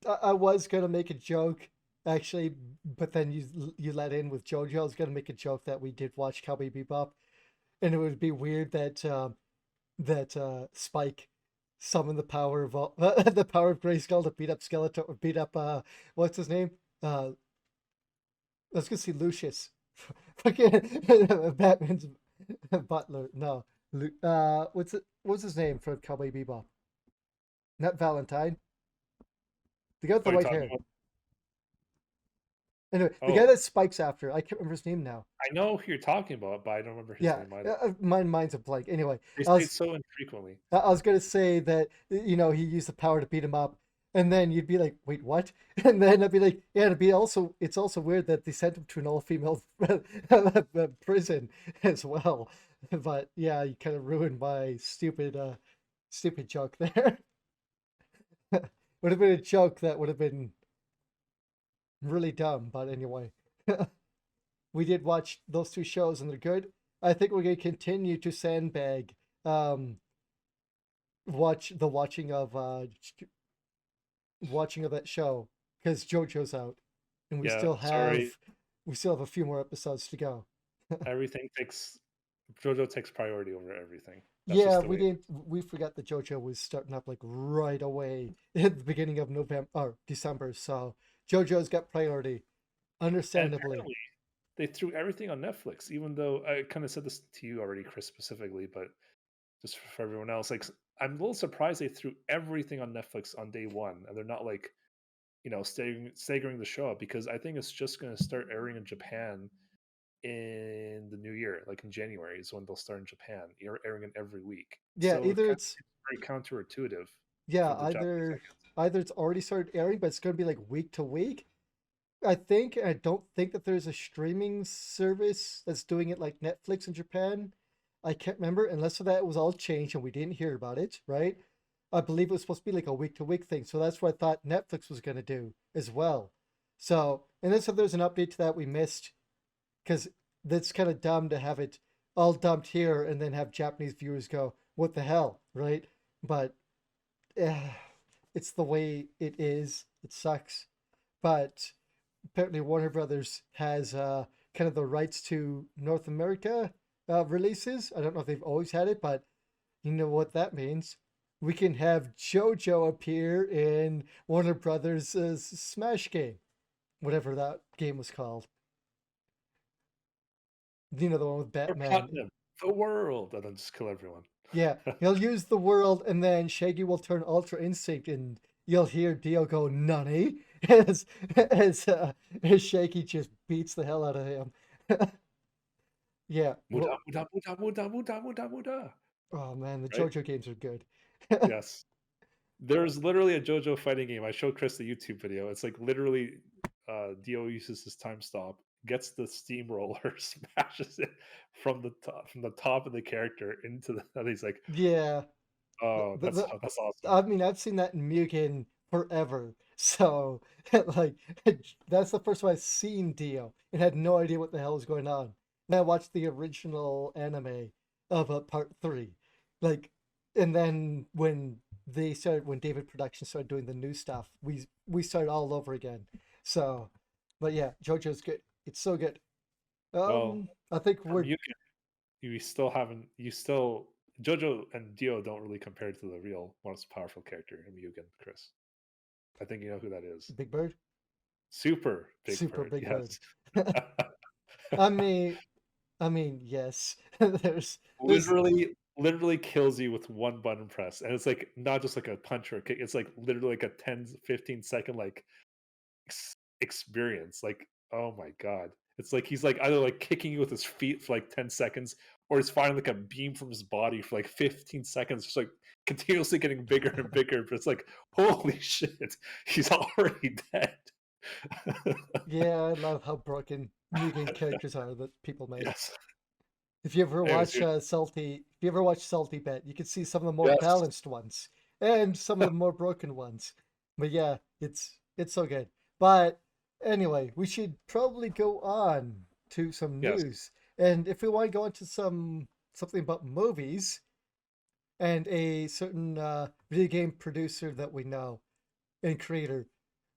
I was gonna make a joke actually, but then you let in with JoJo. I was gonna make a joke that we did watch Cowboy Bebop, and it would be weird that Spike summoned the power of the power of Grayskull to beat up Skeletor, or beat up what's his name? Let's go see Lucius. Fucking Batman's butler. No, what's his name from Cowboy Bebop? Not Valentine. The guy with the What are you white talking hair. about? Anyway, the guy Oh, that Spike's after. I can't remember his name now. I know who you're talking about, but I don't remember his Yeah, name either. my mind's a blank. Anyway, They I say it was so infrequently. I was gonna say that he used the power to beat him up, and then you'd be like, wait, what? And then I'd be like, yeah, it's also weird that they sent him to an all-female prison as well. But yeah, you kind of ruined my stupid joke there. Would have been a joke that would have been really dumb, but anyway. We did watch those two shows and they're good. I think we're gonna continue to sandbag um watching of watching of that show because JoJo's out and Yeah, sorry. we still have a few more episodes to go. Everything takes JoJo takes priority over everything. That's Yeah, just the way. we forgot that JoJo was starting up like right away at the beginning of November or December, so JoJo's got priority, And understandably. apparently, they threw everything on Netflix. Even though I kind of said this to you already, Chris, specifically, but just for everyone else, like I'm a little surprised they threw everything on Netflix on day one, and they're not like staggering the show up because I think it's just going to start airing in Japan in the new year, like in January is when they'll start in Japan, airing it every week. Yeah, So it either kind of it's seems very counterintuitive yeah, for the Japanese either it's already started airing, but it's gonna be like week to week. I don't think that there's a streaming service that's doing it like Netflix in Japan. I can't remember unless that was all changed and we didn't hear about it, right? I believe it was supposed to be like a week to week thing. So that's what I thought Netflix was going to do as well. So, and then so there's an update to that we missed because that's kind of dumb to have it all dumped here and then have Japanese viewers go, what the hell, right? But eh, it's the way it is. It sucks. But apparently Warner Brothers has kind of the rights to North America releases. I don't know if they've always had it, but you know what that means. We can have JoJo appear in Warner Brothers' Smash game, whatever that game was called. You know, the one with or Batman. Platinum, the world, and then just kill everyone. Yeah, he'll use the world, and then Shaggy will turn Ultra Instinct, and you'll hear Dio go "Nani" as as Shaggy just beats the hell out of him. Yeah. Muda, Well, muda, muda, muda, muda, muda, muda. oh man, the Right? JoJo games are good. Yes. There's literally a JoJo fighting game. I showed Chris the YouTube video. It's like literally Dio uses his time stop, gets the steamroller, smashes it from the top of the character into the and he's like, Yeah. oh, The that's awesome. I mean, I've seen that in Mugen forever. So, like, that's the first time I've seen Dio and had no idea what the hell was going on. Then I watched the original anime of part three. Like, and then when David Production started doing the new stuff, we started all over again. So, but yeah, JoJo's good. It's so good. Well, I think from we're you, you still haven't. You still Jojo and Dio don't really compare to the real most powerful character in Mugen, Chris. I think you know who that is. Big Bird, Super Big super Bird. Big Bird. Yes. I mean, I mean, yes. There's Literally kills you with one button press, and it's like not just like a punch or a kick. It's like literally like a 10-15 second like experience. Like, oh my god, it's like he's like either like kicking you with his feet for like 10 seconds, or he's firing like a beam from his body for like 15 seconds, just like continuously getting bigger and bigger. But it's like, holy shit, he's already dead. yeah, I love how broken Mugen characters are that people make. Yes. If you ever Anyways, watch if you ever watch Salty Bet, you can see some of the more yes. balanced ones and some of the more broken ones. But yeah, it's so good. But anyway, we should probably go on to some Yes. news. And if we want to go into something about movies and a certain video game producer that we know and creator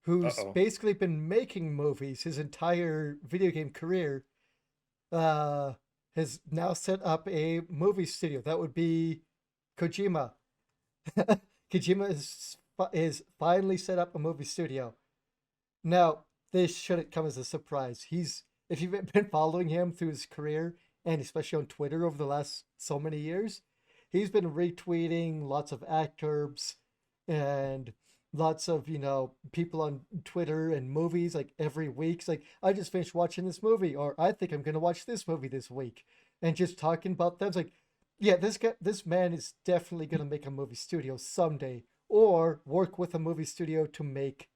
who's Uh-oh. basically been making movies his entire video game career, uh, has now set up a movie studio. That would be Kojima. Kojima is finally set up a movie studio. Now, this shouldn't come as a surprise. If you've been following him through his career, and especially on Twitter over the last so many years, he's been retweeting lots of actors and lots of, people on Twitter and movies like every week. It's like, I just finished watching this movie, or I think I'm going to watch this movie this week. And just talking about them. It's like, yeah, this man is definitely going to make a movie studio someday or work with a movie studio to make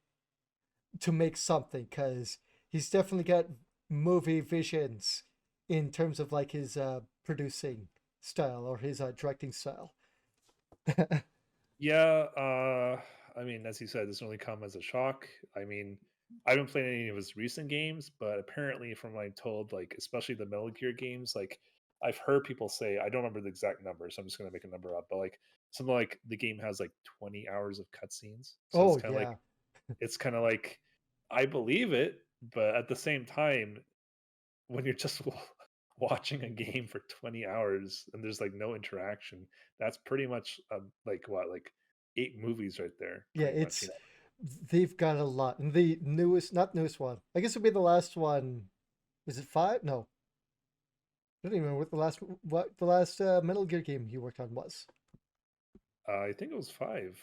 something because he's definitely got movie visions in terms of like his producing style or his directing style. Yeah, I mean, as you said, this only come as a shock. I mean, I haven't played any of his recent games, but apparently, from what I'm told, like especially the Metal Gear games, like I've heard people say, I don't remember the exact number, so I'm just gonna make a number up, but like something like the game has like 20 hours of cutscenes, so Oh yeah, it's kind of like I believe it, but at the same time, when you're just watching a game for 20 hours and there's like no interaction, that's pretty much like what, like 8 movies right there, yeah. pretty much, It's they've got a lot, and the newest, not newest one. I guess it'd be the last one. Is it five? No, I don't even remember what the last Metal Gear game he worked on was. I think it was 5.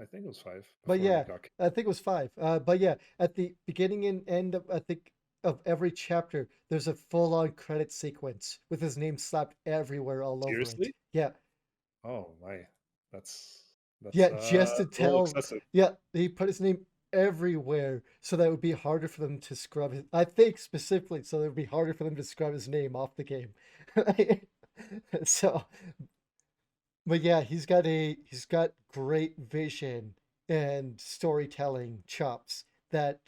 I think it was 5 But before he yeah, got kicked. I think it was five. But yeah, at the beginning and end of I think of every chapter, there's a full-on credit sequence with his name slapped everywhere all over it. Seriously? Yeah, Oh my, that's yeah, that's just to a little tell. excessive. Yeah, he put his name everywhere so that it would be harder for them to scrub his. I think specifically so that it would be harder for them to scrub his name off the game. So, but yeah, he's got great vision and storytelling chops that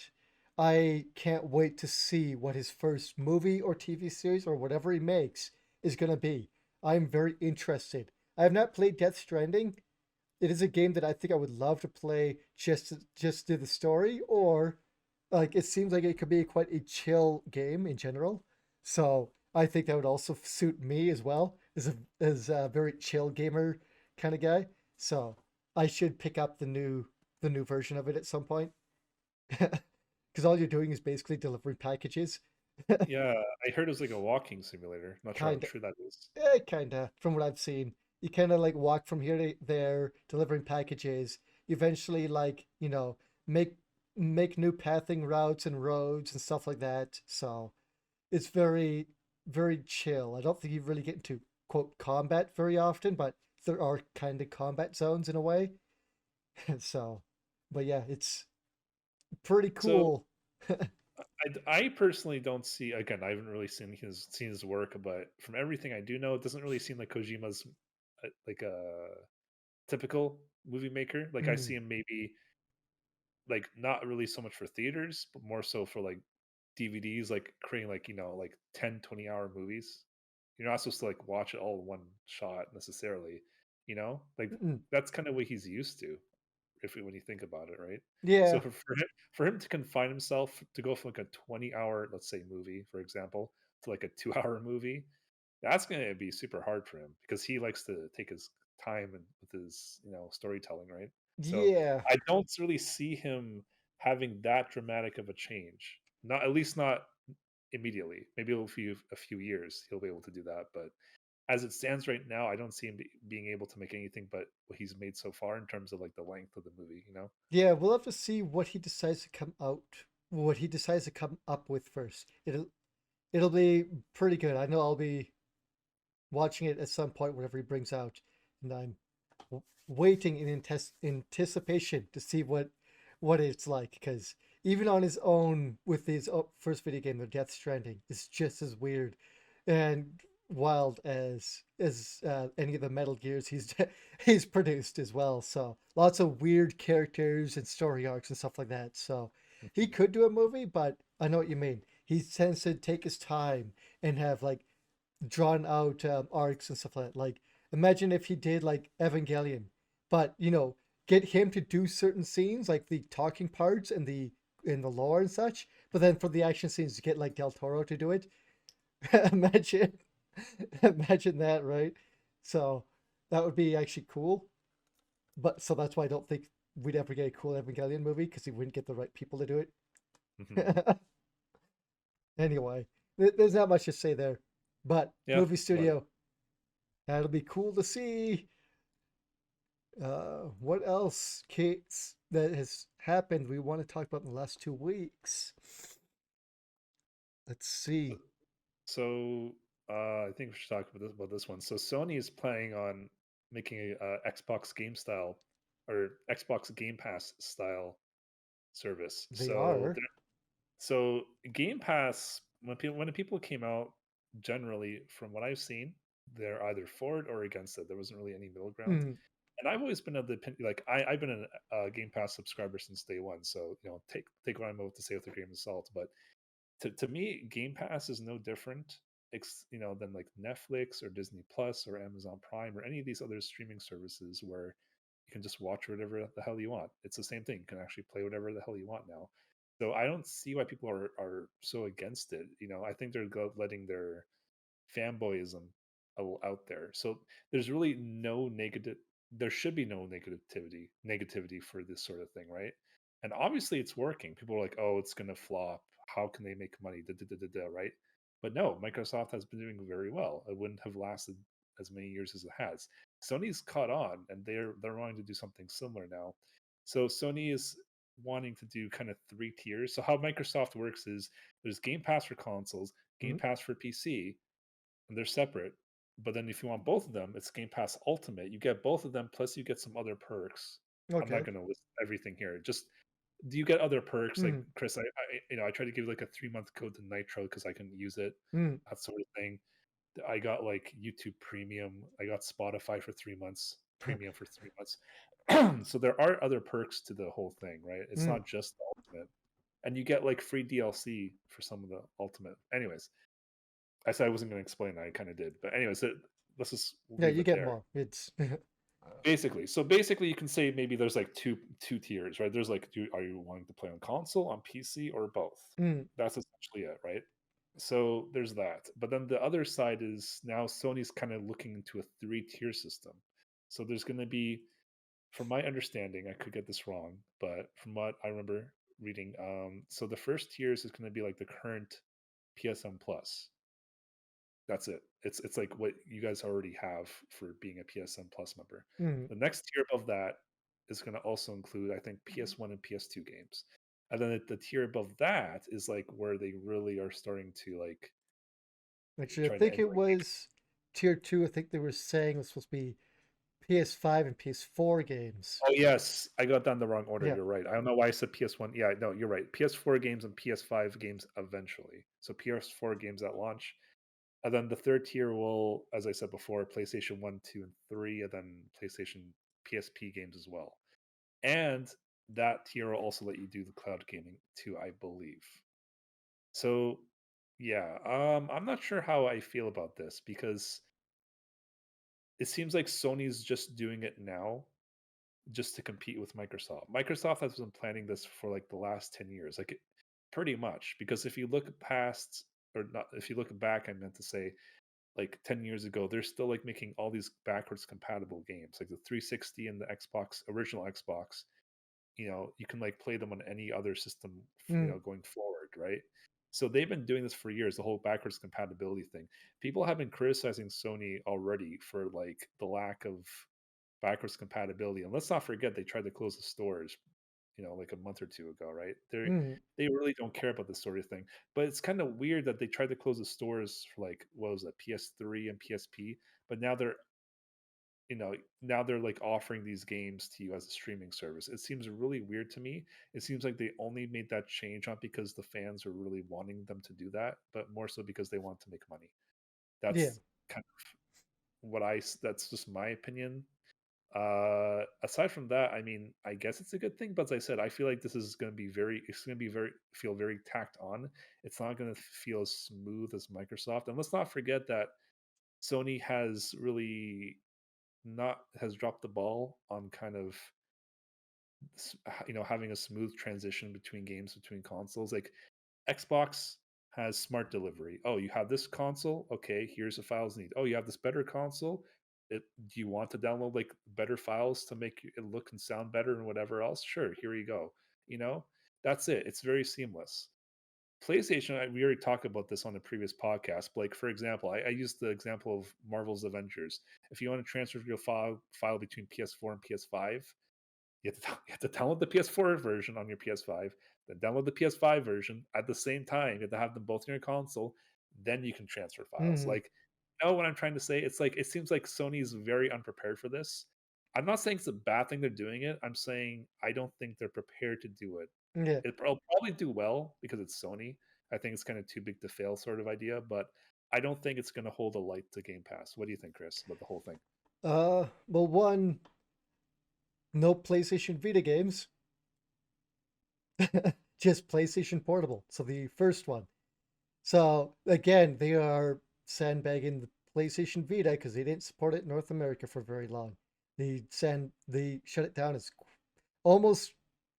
I can't wait to see what his first movie or TV series or whatever he makes is gonna be. I'm very interested. I have not played Death Stranding. It is a game that I think I would love to play just do the story, or like it seems like it could be quite a chill game in general. So I think that would also suit me as well as a very chill gamer kind of guy. So I should pick up the new version of it at some point because all you're doing is basically delivering packages. Yeah, I heard it was like a walking simulator. Not sure how Kind of, true that is. kind of from what I've seen. You kind of like walk from here to there, delivering packages. You eventually like make make new pathing routes and roads and stuff like that. So it's very very chill. I don't think you really get into quote combat very often, but there are kind of combat zones in a way. So, but yeah, it's pretty So cool. I personally don't see, again, I haven't really seen his work, but from everything I do know, it doesn't really seem like Kojima's like a typical movie maker. Like I Mm, see him maybe like not really so much for theaters, but more so for like DVDs, like creating like, like 10-20 hour movies. You're not supposed to like watch it all in one shot necessarily, Like mm. that's kind of what he's used to. if when you think about it, right? So Yeah. for him to confine himself to go from like a 20-hour, let's say, movie, for example, to like a 2-hour movie, that's going to be super hard for him because he likes to take his time and with his storytelling, right? So Yeah. I don't really see him having that dramatic of a change. Not at least not immediately. Maybe a few years he'll be able to do that, but as it stands right now, I don't see him being able to make anything but what he's made so far in terms of like the length of the movie. Yeah, we'll have to see what he decides to come up with first. It'll be pretty good. I know I'll be watching it at some point whenever he brings out, and I'm waiting in anticipation to see what it's like. Because even on his own, with his first video game, The Death Stranding, is just as weird and wild as any of the Metal Gears he's produced as well. So lots of weird characters and story arcs and stuff like that. So he Mhm. could do a movie, but I know what you mean. He tends to take his time and have like drawn out arcs and stuff like that. Like, imagine if he did like Evangelion, but get him to do certain scenes, like the talking parts and the in the lore and such. But then for the action scenes, to get like Del Toro to do it. imagine, imagine that, right? So that would be actually cool. But so that's why I don't think we'd ever get a cool Evangelion movie because he wouldn't get the right people to do Mhm. it. Anyway, there's not much to say there. But Yeah, movie but studio, that'll be cool to see. What else, Kate, that has happened we want to talk about in the last 2 weeks? Let's see. so I think we should talk about this one. So Sony is planning on making a Xbox game style or Xbox Game Pass style service. They are. So Game Pass, when people came out, generally from what I've seen, they're either for it or against it. There wasn't really any middle ground. Mm, And I've always been of the opinion, like I've been a Game Pass subscriber since day one. So take what I'm about to say with a grain of salt. But to me, Game Pass is no different, than like Netflix or Disney Plus or Amazon Prime or any of these other streaming services where you can just watch whatever the hell you want. It's the same thing. You can actually play whatever the hell you want now. So I don't see why people are so against it. I think they're letting their fanboyism out there. So there's really no negative. There should be no negativity for this sort of thing, right? And obviously, it's working. People are like, "Oh, it's going to flop. How can they make money?" Da, da, da, da, da, right? But no, Microsoft has been doing very well. It wouldn't have lasted as many years as it has. Sony's caught on, and they're wanting to do something similar now. So Sony is wanting to do kind of three tiers. So how Microsoft works is there's Game Pass for consoles, Game mm, Pass for PC, and they're separate. But then if you want both of them, it's Game Pass Ultimate. You get both of them, plus you get some other perks. I'm not okay. going to list everything here. Just do you get other perks like Mm, Chris? I try to give like a 3 month code to Nitro because I can use it, mm, that sort of thing. I got like YouTube Premium. I got Spotify for 3 months, Premium for 3 months. So there are other perks to the whole thing, right? It's mm. not just the Ultimate, and you get like free DLC for some of the Ultimate. Anyways, I said I wasn't going to explain that. I kind of did, but anyways, let's just Yeah, leave you it get there. more. It's Basically, you can say maybe there's like two tiers, right? There's like, are you wanting to play on console, on PC, or both? mm, That's essentially it, right? So there's that. But then the other side is now Sony's kind of looking into a three-tier system. So there's going to be, from my understanding, I could get this wrong, but from what I remember reading, so the first tiers is going to be like the current PSN Plus. That's it. It's like what you guys already have for being a PSN Plus member. mm. The next tier above that is going to also include, I think, PS1 and PS2 games. And then the tier above that is like where they really are starting to like Actually, I try to think enter. it was tier two. I think they were saying it was supposed to be PS5 and PS4 games. Oh yes, I got down the wrong order. Yeah. You're right. I don't know why I said PS1. Yeah, no, you're right. PS4 games and PS5 games eventually. So PS4 games at launch. And then the third tier will, as I said before, PlayStation 1, 2, and 3, and then PlayStation PSP games as well. And that tier will also let you do the cloud gaming too, I believe. So yeah, I'm not sure how I feel about this because it seems like Sony's just doing it now just to compete with Microsoft. Microsoft has been planning this for like the last 10 years, like pretty much. Because if you look past, or not, if you look back, I meant to say, like 10 years ago, they're still like making all these backwards compatible games, like the 360 and the Xbox, original Xbox. You can like play them on any other system, Mm, going forward, right? So they've been doing this for years, the whole backwards compatibility thing. People have been criticizing Sony already for like the lack of backwards compatibility. And let's not forget they tried to close the stores, like a month or two ago, right? mm, They really don't care about this sort of thing. But it's kind of weird that they tried to close the stores for like what was it, PS3 and PSP, but now they're like offering these games to you as a streaming service. It seems really weird to me. It seems like they only made that change not because the fans are really wanting them to do that, but more so because they want to make money. yeah. That's kind of that's just my opinion. Aside from that, I mean, I guess it's a good thing, but as I said, I feel like this is going to be it's going to be feel very tacked on. It's not going to feel as smooth as Microsoft. And let's not forget that Sony has really not has dropped the ball on kind of having a smooth transition between games between consoles. Like Xbox has smart delivery. Oh, you have this console? Okay, here's the files need. Oh, you have this better console? Do you want to download like better files to make it look and sound better and whatever else? Sure, here you go. You know, that's it. It's very seamless. PlayStation, we already talked about this on the previous podcast. But like, for example, I used the example of Marvel's Avengers. If you want to transfer your file between PS4 and PS5, you have to download the PS4 version on your PS5, then download the PS5 version at the same time. You have to have them both in your console. Then you can transfer files. Mm, Like, what I'm trying to say? It's like it seems like Sony is very unprepared for this. I'm not saying it's a bad thing they're doing it. I'm saying I don't think they're prepared to do it. yeah. It'll probably do well because it's Sony. I think it's kind of too big to fail sort of idea, but I don't think it's going to hold a light to Game Pass. What do you think, Chris, about the whole thing? Well, one, no PlayStation Vita games, just PlayStation Portable. So the first one. So again, they are sandbagging the PlayStation Vita because they didn't support it in North America for very long. They shut it down as almost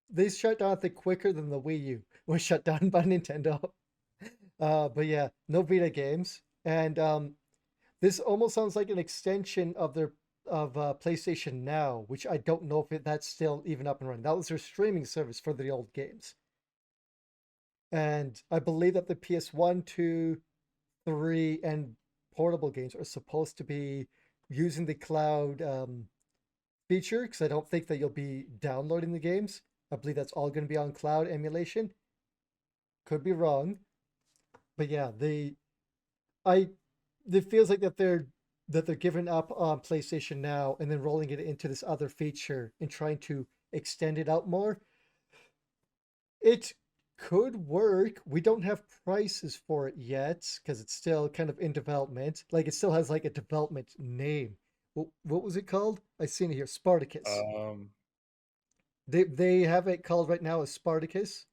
they shut down I think quicker than the Wii U was shut down by Nintendo. But yeah, no Vita games, and this almost sounds like an extension of their of PlayStation Now, which I don't know if that's still even up and running. That was their streaming service for the old games, and I believe that the PS1, 2, 3, and portable games are supposed to be using the cloud feature because I don't think that you'll be downloading the games. I believe that's all going to be on cloud emulation. Could be wrong, but yeah, I it feels like that they're giving up on PlayStation Now and then rolling it into this other feature and trying to extend it out more. It could work. We don't have prices for it yet because it's still kind of in development. Like it still has like a development name. What was it called? I seen it here, Spartacus. Um, They have it called right now as Spartacus,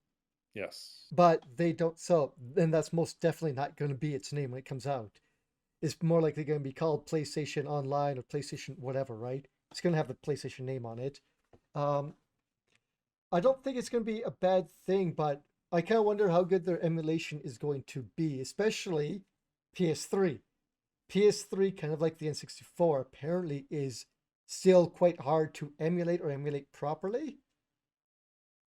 yes. but they don't. So then that's most definitely not going to be its name when it comes out. It's more likely going to be called PlayStation Online or PlayStation whatever, right? It's going to have the PlayStation name on it. Um, I don't think it's going to be a bad thing, but I kind of wonder how good their emulation is going to be, especially PS3. PS3, kind of like the N64, apparently is still quite hard to emulate or emulate properly.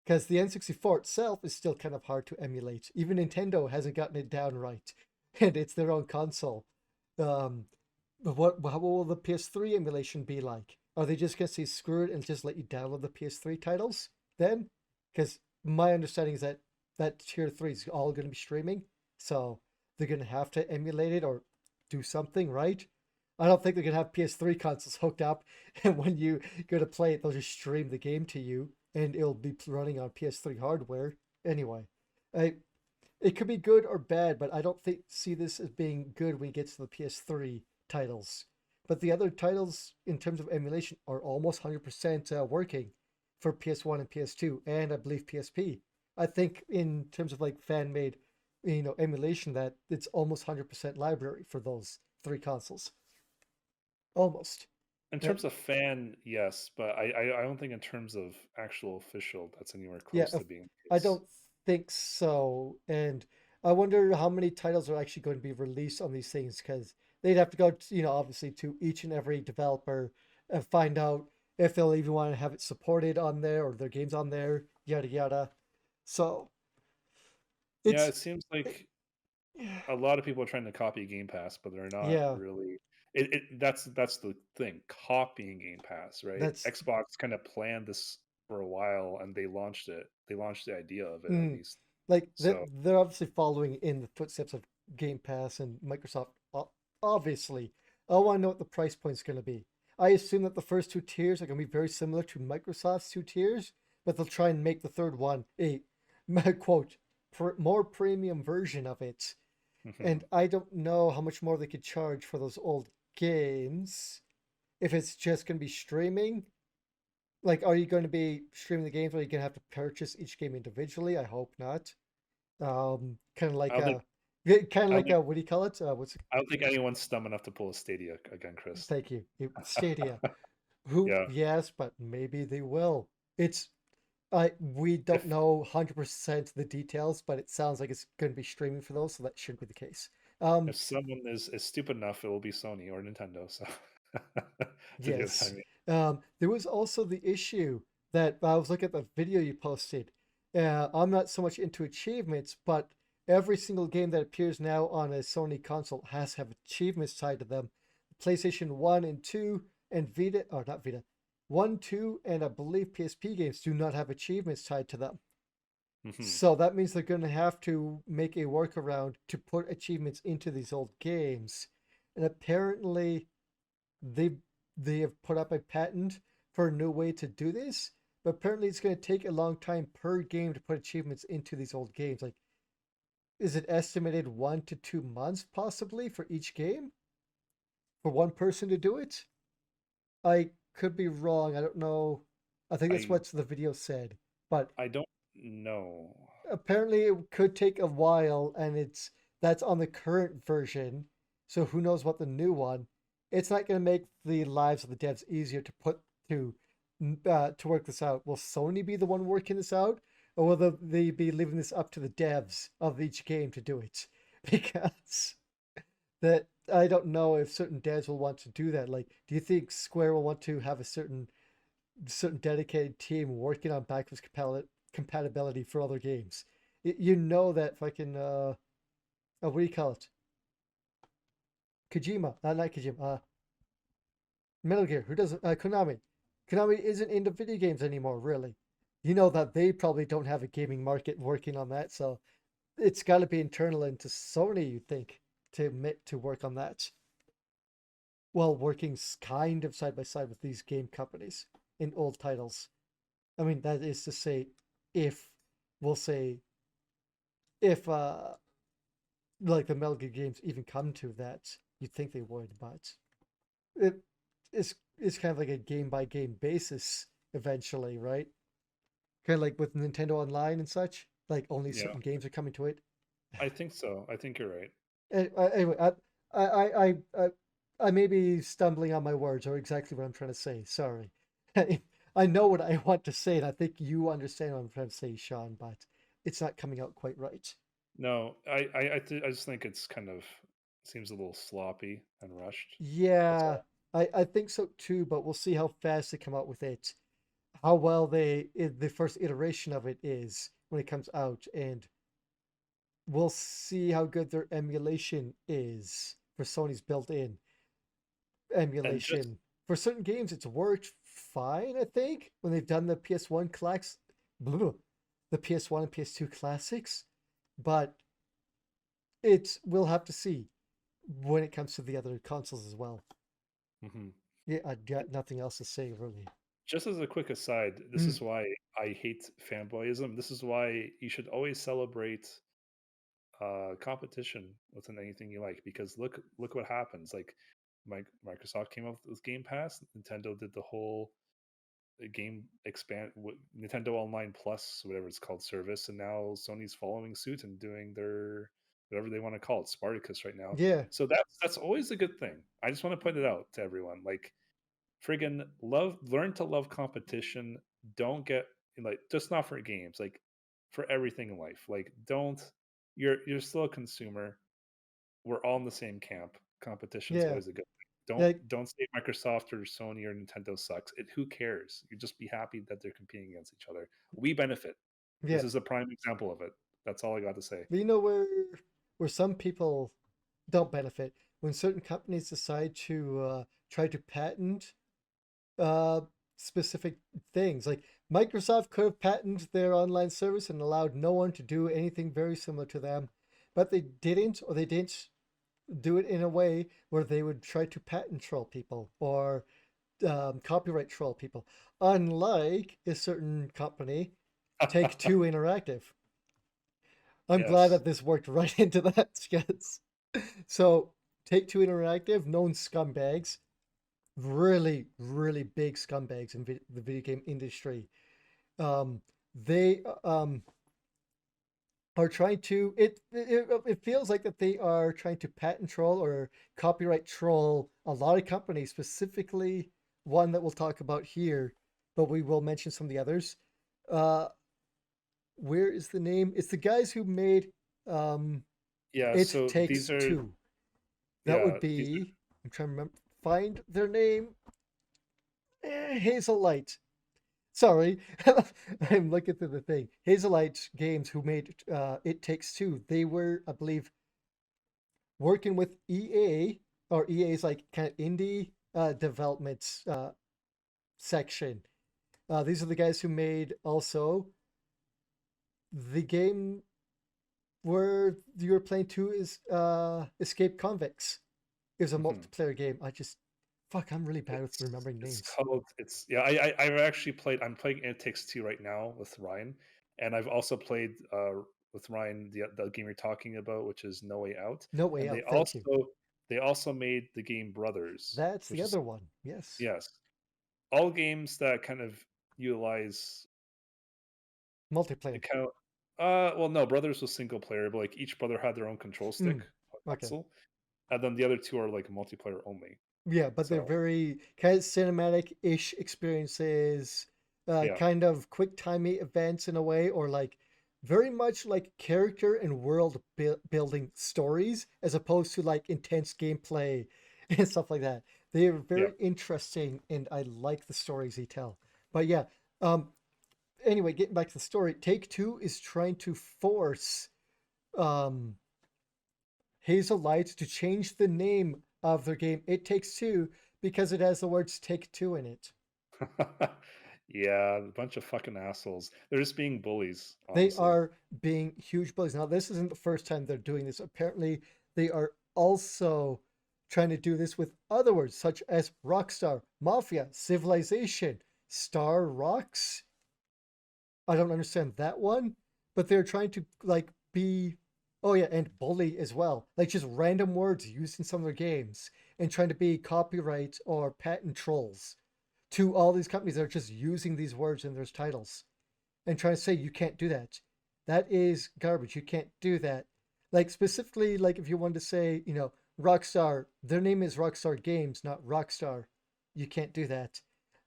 Because the N64 itself is still kind of hard to emulate. Even Nintendo hasn't gotten it down right, and it's their own console. Um, but how will the PS3 emulation be like? Are they just gonna say screw it and just let you download the PS3 titles then? Because my understanding is that tier three is all gonna be streaming, so they're gonna have to emulate it or do something, right? I don't think they're gonna have PS3 consoles hooked up, and when you go to play it, they'll just stream the game to you, and it'll be running on PS3 hardware anyway. I it could be good or bad, but I don't see this as being good when it gets to the PS3 titles. But the other titles, in terms of emulation, are almost 100% working for PS1 and PS2, and I believe PSP. I think in terms of like fan made, emulation, that it's almost 100% library for those three consoles. Almost. In Uh, terms of fan, yes, but I don't think in terms of actual official that's anywhere yeah, close to being the I case. don't think so. And I wonder how many titles are actually going to be released on these things because they'd have to go, to, obviously to each and every developer and find out if they'll even want to have it supported on there or their games on there, yada yada. So Yeah, it's it seems like a lot of people are trying to copy Game Pass, but they're not yeah, really. That's the thing, copying Game Pass, right? that's Xbox kind of planned this for a while, and they launched it. They launched the idea of it at mm, least. like So they're obviously following in the footsteps of Game Pass and Microsoft. Obviously, I want to know what the price point's going to be. I assume that the first two tiers are going to be very similar to Microsoft's two tiers, but they'll try and make the third one a quote more premium version of it. mhm. And I don't know how much more they could charge for those old games. If it's just going to be streaming, like, are you going to be streaming the games, or are you going to have to purchase each game individually? I hope not. Kind of I like don't think kind of I don't like think what do you call it? What's I don't think anyone's dumb enough to pull a Stadia again, Chris. thank you, Stadia. Who? Yeah, Yes, but maybe they will. It's I we don't if know 100% the details, but it sounds like it's going to be streaming for those, so that should be the case. if Um, someone is stupid enough, it will be Sony or Nintendo. So to do it, I yes. mean, There was also the issue that I was looking at the video you posted. I'm not so much into achievements, but every single game that appears now on a Sony console has to have achievements tied to them. PlayStation 1 and 2 and Vita, or not Vita, 1, 2, and I believe PSP games do not have achievements tied to them. mhm. So that means they're going to have to make a workaround to put achievements into these old games. And apparently, they they have put up a patent for a new way to do this, but apparently it's going to take a long time per game to put achievements into these old games. Like, is it estimated 1 to 2 months possibly for each game for one person to do it? I could be wrong. I don't know. I think that's I what the video said, but I don't know. apparently it could take a while, and that's on the current version. So who knows what the new one? It's not going to make the lives of the devs easier to work this out. Will Sony be the one working this out, or will they be leaving this up to the devs of each game to do it? Because that I don't know if certain devs will want to do that. Like, do you think Square will want to have a certain dedicated team working on backwards compatibility for other games? You know that fucking what do you call it? Kojima, not Kojima. Metal Gear. Who doesn't? Konami. Konami isn't into video games anymore, really. You know that they probably don't have a gaming market working on that, so it's got to be internal into Sony, you'd think, to work on that. While working kind of side by side with these game companies in old titles. I mean, that is to say, if we'll say if like the Metal Gear games even come to that, you'd think they would, but it it's kind of like a game by game basis eventually, right? Kind of like with Nintendo Online and such. Like only Yeah, certain games are coming to it. I think so. I think you're right. Anyway, I may be stumbling on my words or exactly what I'm trying to say. Sorry. I know what I want to say, and I think you understand what I'm trying to say, Sean, but it's not coming out quite right. No, I just think it's kind of seems a little sloppy and rushed. That's Yeah, all. I think so too, but we'll see how fast they come out with it, how well the first iteration of it is when it comes out, and we'll see how good their emulation is for Sony's built-in And just emulation. For certain games, it's worked fine, I think, when they've done the PS1 class, the PS1 and PS2 classics, but we'll have to see when it comes to the other consoles as well. mhm. Yeah, I got nothing else to say really. Just as a quick aside, this Mm, is why I hate fanboyism. This is why you should always celebrate competition within anything you like. Because look what happens. Like, Microsoft came up with Game Pass. Nintendo did the whole game Nintendo Online Plus, whatever it's called, service, and now Sony's following suit and doing their whatever they want to call it, Spartacus right now. yeah, So that's always a good thing. I just want to point it out to everyone. Like, friggin' learn to love competition. Don't get like just not for games, like for everything in life. Like don't you're still a consumer. We're all in the same camp. Competition's Yeah, always a good thing. Don't like don't say Microsoft or Sony or Nintendo sucks. Who cares? You just be happy that they're competing against each other. We benefit. This yeah. is a prime example of it. That's all I got to say. But you know where some people don't benefit when certain companies decide to try to patent uh, specific things. Like Microsoft could have patented their online service and allowed no one to do anything very similar to them, but they didn't, or they didn't do it in a way where they would try to patent troll people or copyright troll people. Unlike a certain company, Take Two Interactive. I'm glad Yes. that this worked right into that, because so Take Two Interactive, known scumbags, really, really big scumbags in the video game industry. Um, they are trying to it feels like that they are trying to patent troll or copyright troll a lot of companies, specifically one that we'll talk about here, but we will mention some of the others. Uh, where is the name? It's the guys who made um, Yeah, It so these Takes are Two. That would yeah, these are be, I'm trying to remember, find their name. Hazel Light. Sorry, I'm looking through the thing. Hazelite Games, who made It Takes Two, they were, I believe, working with EA, or EA's like kind of indie development section. These are the guys who made also the game where you were playing two is Escape Convicts. It was a mhm. multiplayer game. Fuck, I'm really bad with It's remembering it's names. called it's yeah, I've actually played I'm playing It Takes Two right now with Ryan, and I've also played with Ryan the game you're talking about, which is No Way Out. No Way And Out, thank you. they also made the game Brothers, That's the which is other one. Yes. yes. All games that kind of utilize Multiplayer. it kind of well no, Brothers was single player, but like each brother had their own control stick Mm, or okay. console, and then the other two are like multiplayer only. Yeah, but they're So very kind of cinematic-ish experiences, yeah, kind of quick timey events in a way, or like very much like character and world building stories, as opposed to like intense gameplay and stuff like that. They are yeah. very interesting, and I like the stories they tell. But yeah, um, anyway, getting back to the story, Take Two is trying to force um Hazel Light to change the name of their game It Takes Two because it has the words Take Two in it. Yeah, a bunch of fucking assholes. They're just being bullies, They honestly. are being huge bullies. Now, this isn't the first time they're doing this. Apparently, they are also trying to do this with other words such as Rockstar, Mafia, Civilization, Star Rocks. I don't understand that one, but they're trying to like be, oh yeah, and bully as well, like just random words used in some of their games and trying to be copyright or patent trolls to all these companies that are just using these words in their titles and trying to say you can't do that. That is garbage. You can't do that. Like specifically, like if you wanted to say, Rockstar, their name is Rockstar Games, not Rockstar. You can't do that.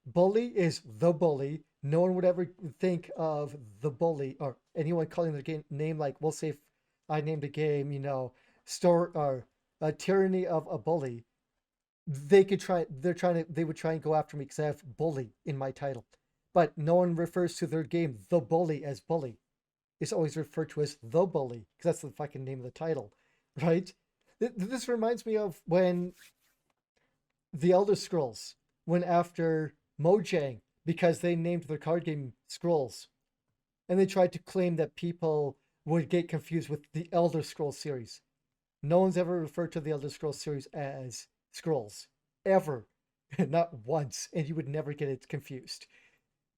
Bully is the bully. No one would ever think of the bully or anyone calling the game name like, we'll say if I named a game, store or tyranny of a bully. They would try and go after me because I have bully in my title. But no one refers to their game, The Bully, as bully. It's always referred to as The Bully because that's the fucking name of the title, right? This reminds me of when The Elder Scrolls went after Mojang because they named their card game Scrolls. And they tried to claim that people would get confused with the Elder Scrolls series. No one's ever referred to the Elder Scrolls series as Scrolls. Ever. Not once. And you would never get it confused.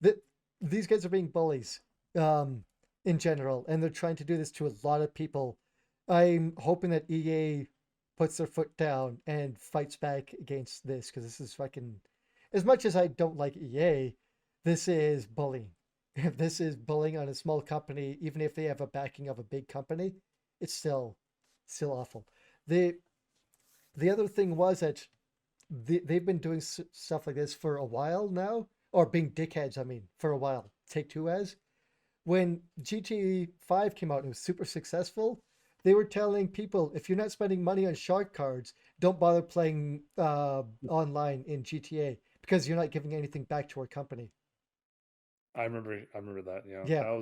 That These guys are being bullies um, in general, and they're trying to do this to a lot of people. I'm hoping that EA puts their foot down and fights back against this because this is fucking. As much as I don't like EA, this is bullying. If this is bullying on a small company, even if they have a backing of a big company, it's still awful. The the other thing was that they've been doing stuff like this for a while now, or being dickheads. I mean, for a while. Take Two has when GTA 5 came out and it was super successful. They were telling people if you're not spending money on shark cards, don't bother playing online in GTA because you're not giving anything back to our company. I remember that. Yeah, Yeah, that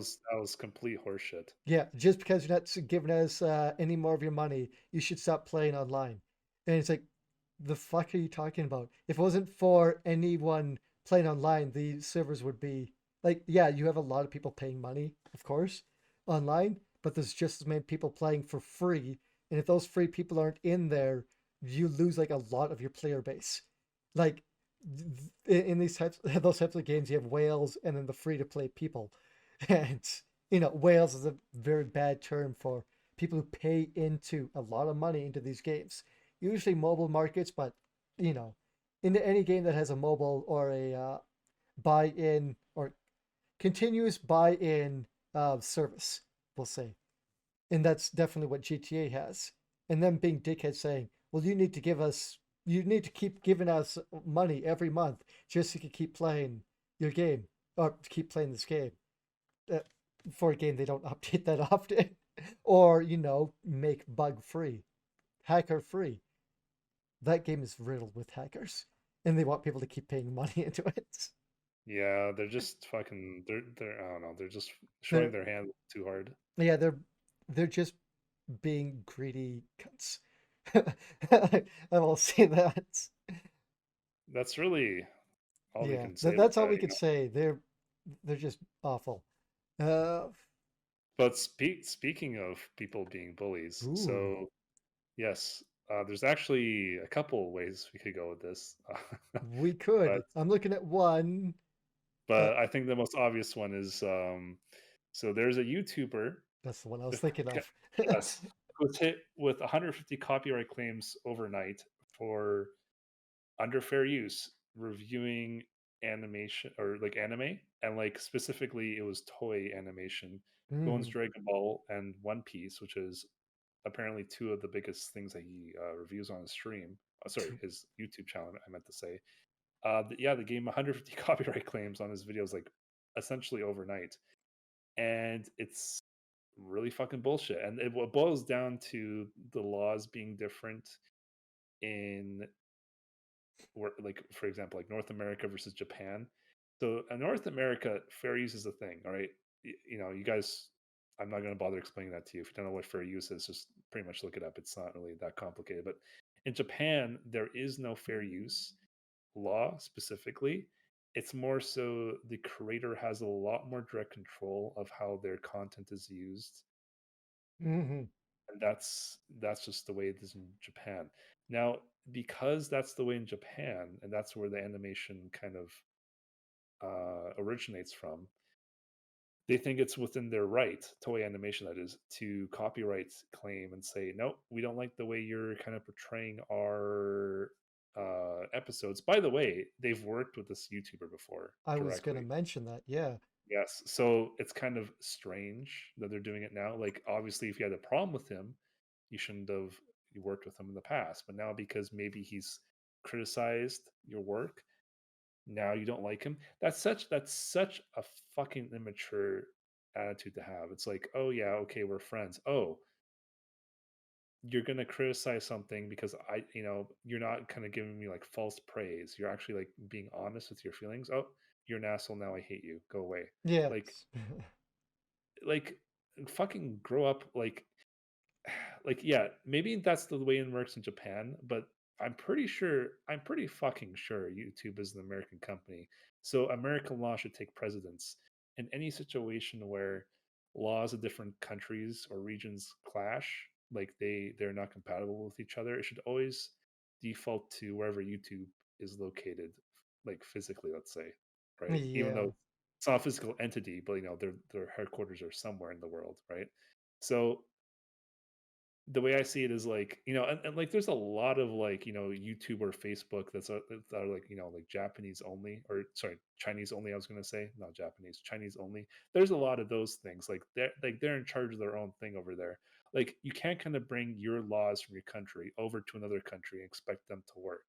was complete horseshit. yeah. Just because you're not giving us any more of your money, you should stop playing online. And it's like, the fuck are you talking about? If it wasn't for anyone playing online, the servers would be like, yeah, you have a lot of people paying money, of course, online, but there's just as many people playing for free. And if those free people aren't in there, you lose like a lot of your player base. Like in these types, those types of games, you have whales and then the free to play people, and whales is a very bad term for people who pay into a lot of money into these games, usually mobile markets, but you know, into any game that has a mobile or a buy-in or continuous buy-in service, we'll say, and that's definitely what GTA has. And them being dickheads saying, "Well, you need to keep giving us money every month just so you can keep playing your game or keep playing this game." Uh, for a game they don't update that often, or make bug free, hacker free. That game is riddled with hackers, and they want people to keep paying money into it. Yeah, they're just fucking. They're. I don't know. They're just showing They're their hand too hard. yeah, they're just being greedy cunts. I will say that. That's really all we Yeah, can say about that's all that. we could say. They're just awful. Uh, But speaking of people being bullies, ooh, so yes, there's actually a couple ways we could go with this. we but could. I'm looking at one. Uh, but I think the most obvious one is so there's a YouTuber, that's the one I was the- thinking of. yes, who was hit with 150 copyright claims overnight for under fair use reviewing animation or like anime, and like specifically it was toy animation. Goen's Mhm. Dragon Ball and One Piece, which is apparently two of the biggest things that he reviews on his stream. Sorry, his YouTube channel. I meant to say. Yeah, the game 150 copyright claims on his videos like essentially overnight, and it's really fucking bullshit. And it boils down to the laws being different in where, like for example, like North America versus Japan. So in North America, fair use is a thing. All right, you guys. I'm not going to bother explaining that to you. If you don't know what fair use is, just pretty much look it up. It's not really that complicated. But in Japan, there is no fair use law specifically. It's more so the creator has a lot more direct control of how their content is used, Mhm. and that's just the way it is in Japan. Now, because that's the way in Japan, and that's where the animation kind of originates from, they think it's within their right, toy animation that is, to copyright claim and say, no, we don't like the way you're kind of portraying our episodes. By the way, they've worked with this YouTuber before I was gonna directly. mention that. Yeah. Yes. So it's kind of strange that they're doing it now. Like, obviously, if you had a problem with him, you shouldn't have worked with him in the past. But now, because maybe he's criticized your work, now you don't like him. That's such a fucking immature attitude to have. It's like, oh yeah, okay, we're friends. Oh, you're gonna criticize something because you're not kind of giving me like false praise. You're actually like being honest with your feelings. Oh, you're an asshole now. I hate you. Go away. Like, Yes. like, fucking grow up. Like yeah, maybe that's the way it works in Japan, but I'm pretty fucking sure YouTube is an American company. So American law should take precedence in any situation where laws of different countries or regions clash, like they're not compatible with each other. It should always default to wherever YouTube is located, like physically, let's say, right? Even though Yeah. it's not a physical entity, but their headquarters are somewhere in the world, right? So the way I see it is like, and like there's a lot of like, YouTube or Facebook that are like, like Japanese only, or sorry, Chinese only, I was gonna say, not Japanese, Chinese only. There's a lot of those things. They're in charge of their own thing over there. Like you can't kind of bring your laws from your country over to another country and expect them to work.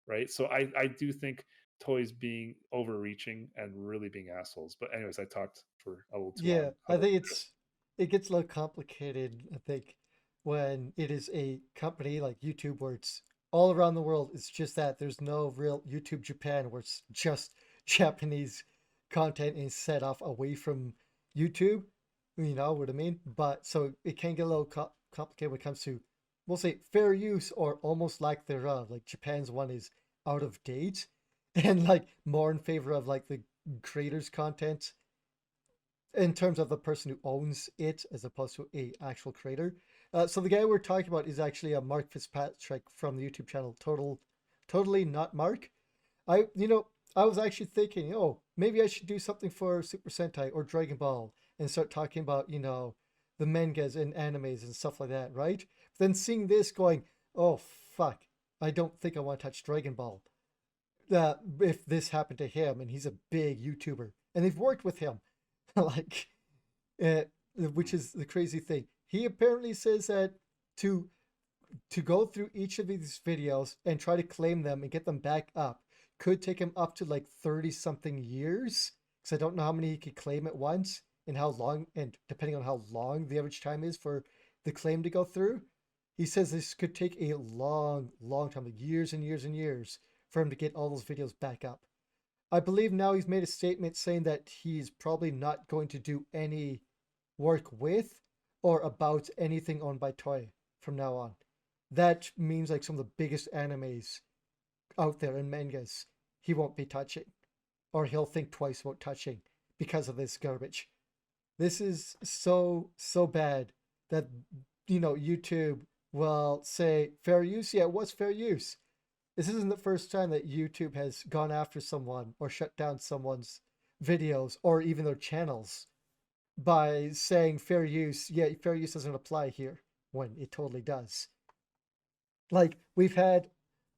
right? So I do think toys being overreaching and really being assholes. But anyways, I talked for a little too Yeah, long. How I about think you, Chris? it gets a little complicated, I think, when it is a company like YouTube where it's all around the world. It's just that there's no real YouTube Japan where it's just Japanese content and set off away from YouTube. You know what I mean? But so it can get a little complicated when it comes to, we'll say, fair use or almost lack thereof. Like Japan's one is out of date and like more in favor of like the creators' content in terms of the person who owns it as opposed to a actual creator. So the guy we're talking about is actually a Mark Fitzpatrick from the YouTube channel Totally Not Mark. I was actually thinking, oh, maybe I should do something for Super Sentai or Dragon Ball and start talking about, the mangas and animes and stuff like that, right? But then seeing this going, oh fuck, I don't think I want to touch Dragon Ball. If this happened to him, and he's a big YouTuber, and they've worked with him, like, uh, which Mm. is the crazy thing. He apparently says that to to go through each of these videos and try to claim them and get them back up could take him up to like 30 something years. Because I don't know how many he could claim at once and how long, and depending on how long the average time is for the claim to go through. He says this could take a long, long time, like years and years and years, for him to get all those videos back up. I believe now he's made a statement saying that he's probably not going to do any work with or about anything owned by Toei from now on. That means like some of the biggest animes out there and mangas he won't be touching, or he'll think twice about touching because of this garbage. This is so bad that YouTube will say fair use. Yeah, what's fair use? This isn't the first time that YouTube has gone after someone or shut down someone's videos or even their channels by saying fair use. Yeah, fair use doesn't apply here when it totally does. Like we've had,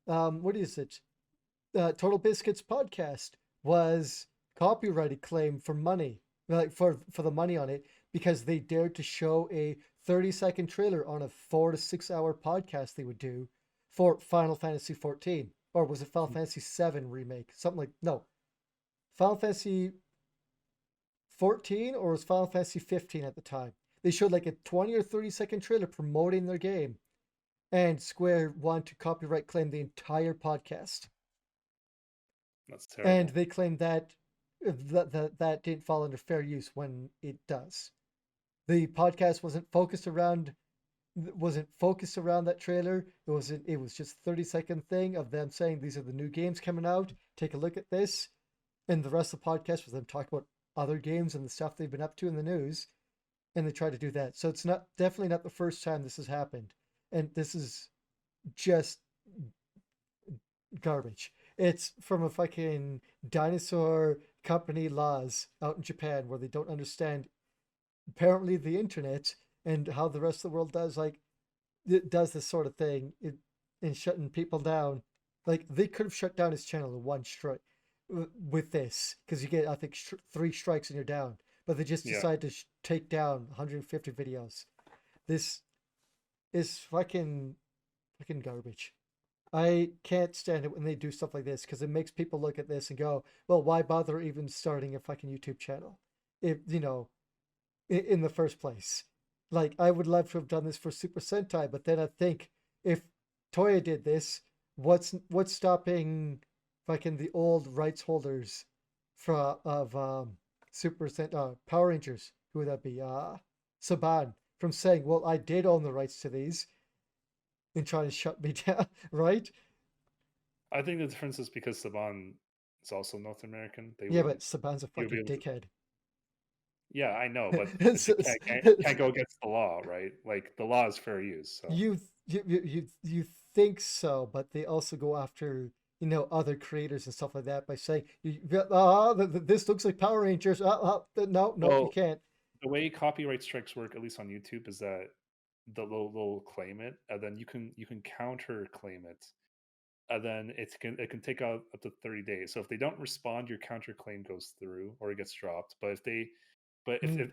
what is it? Total Biscuits podcast was copyrighted claim for money, like for the money on it because they dared to show a 30-second trailer on a 4 to 6 hour podcast they would do for Final Fantasy 14, or was it Final Fantasy 7 remake? Something like no, Final Fantasy 14 or was Final Fantasy 15 at the time. They showed like a 20 or 30-second trailer promoting their game, and Square wanted to copyright claim the entire podcast. That's And terrible. they claim that that didn't fall under fair use when it does. The podcast wasn't focused around that trailer. It was just a 30-second thing of them saying these are the new games coming out. Take a look at this. And the rest of the podcast was them talking about other games and the stuff they've been up to in the news. And they tried to do that. So it's not definitely not the first time this has happened. And this is just garbage. It's from a fucking dinosaur company laws out in Japan where they don't understand apparently the internet and how the rest of the world does like it does this sort of thing and shutting people down. Like they could have shut down his channel in one strike with this because you get I think 3 strikes and you're down. But they just Yeah. decide to take down 150 videos. This is fucking garbage. I can't stand it when they do stuff like this because it makes people look at this and go, "Well, why bother even starting a fucking YouTube channel? If in the first place." Like, I would love to have done this for Super Sentai, but then I think if Toya did this, what's stopping fucking the old rights holders of Super Sentai Power Rangers? Who would that be? Saban from saying, "Well, I did own the rights to these," and trying to shut me down, right? I think the difference is because Saban is also North American. They Yeah, but wouldn't. Saban's a You'll be fucking able to. dickhead. Yeah, I know, but So- can't go against the law, right? Like the law is fair use. So you think so, but they also go after other creators and stuff like that by saying, This looks like Power Rangers." No, no, you well, can't. the way copyright strikes work, at least on YouTube, is that they'll claim it, and then you can counter claim it, and then it can take out up to 30 days. So if they don't respond, your counterclaim goes through or it gets dropped. But Mm,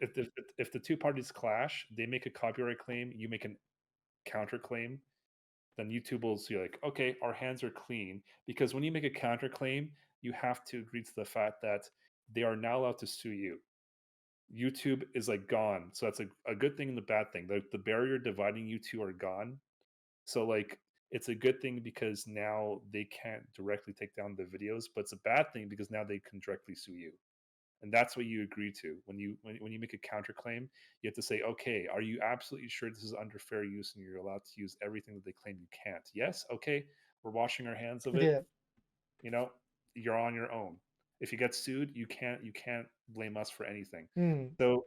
if the two parties clash, they make a copyright claim, you make a counterclaim, then YouTube will see like, okay, our hands are clean. Because when you make a counterclaim, you have to agree to the fact that they are now allowed to sue you. YouTube is like gone. So that's a good thing and the bad thing. The barrier dividing you two are gone. So like it's a good thing because now they can't directly take down the videos, but it's a bad thing because now they can directly sue you. And that's what you agree to when you make a counterclaim. You have to say, okay, are you absolutely sure this is under fair use and you're allowed to use everything that they claim you can't? Yes, okay, we're washing our hands of it. Yeah. You know, you're on your own. If you get sued, you can't blame us for anything. Mm. So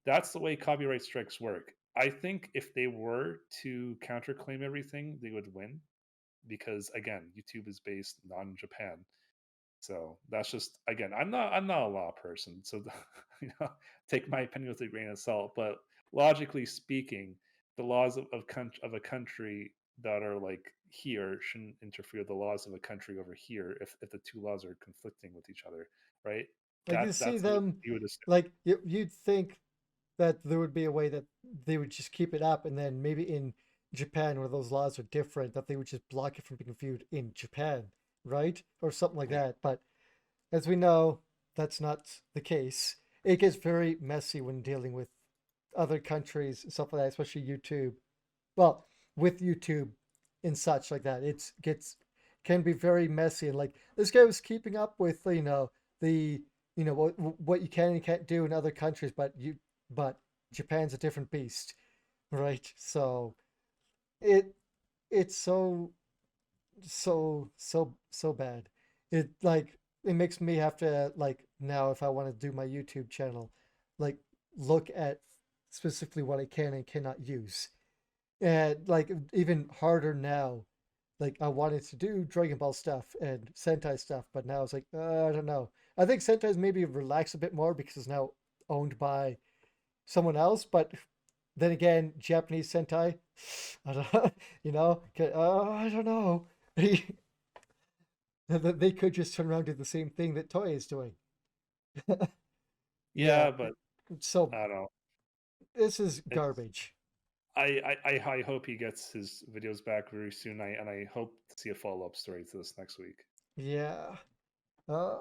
that's the way copyright strikes work. I think if they were to counterclaim everything, they would win because again, YouTube is based not in Japan. So that's just again, I'm not a law person, so you know, take my opinion with a grain of salt. But logically speaking, the laws of a country that are like here shouldn't interfere with the laws of a country over here if the two laws are conflicting with each other, right? I can see That's what them, you would assume. like, you'd think that there would be a way that they would just keep it up, and then maybe in Japan, where those laws are different, that they would just block it from being viewed in Japan, right? Or something like Yeah, that. But as we know, that's not the case. It gets very messy when dealing with other countries and stuff like that, especially YouTube. Well, with YouTube and such like that, it gets can be very messy. And like this guy was keeping up with the what you can and can't do in other countries, but Japan's a different beast, right? So it it's so bad. It like it makes me have to like now if I want to do my YouTube channel, like look at specifically what I can and cannot use. And like even harder now, like I wanted to do Dragon Ball stuff and Sentai stuff, but now it's like I don't know. I think Sentai's maybe relaxed a bit more because it's now owned by someone else, but then again, Japanese Sentai, I don't, I don't know. They could just turn around and do the same thing that Toei is doing. Yeah, yeah, but so I don't know. this is It's garbage. I hope he gets his videos back very soon. I hope to see a follow up story to this next week. Yeah. Uh,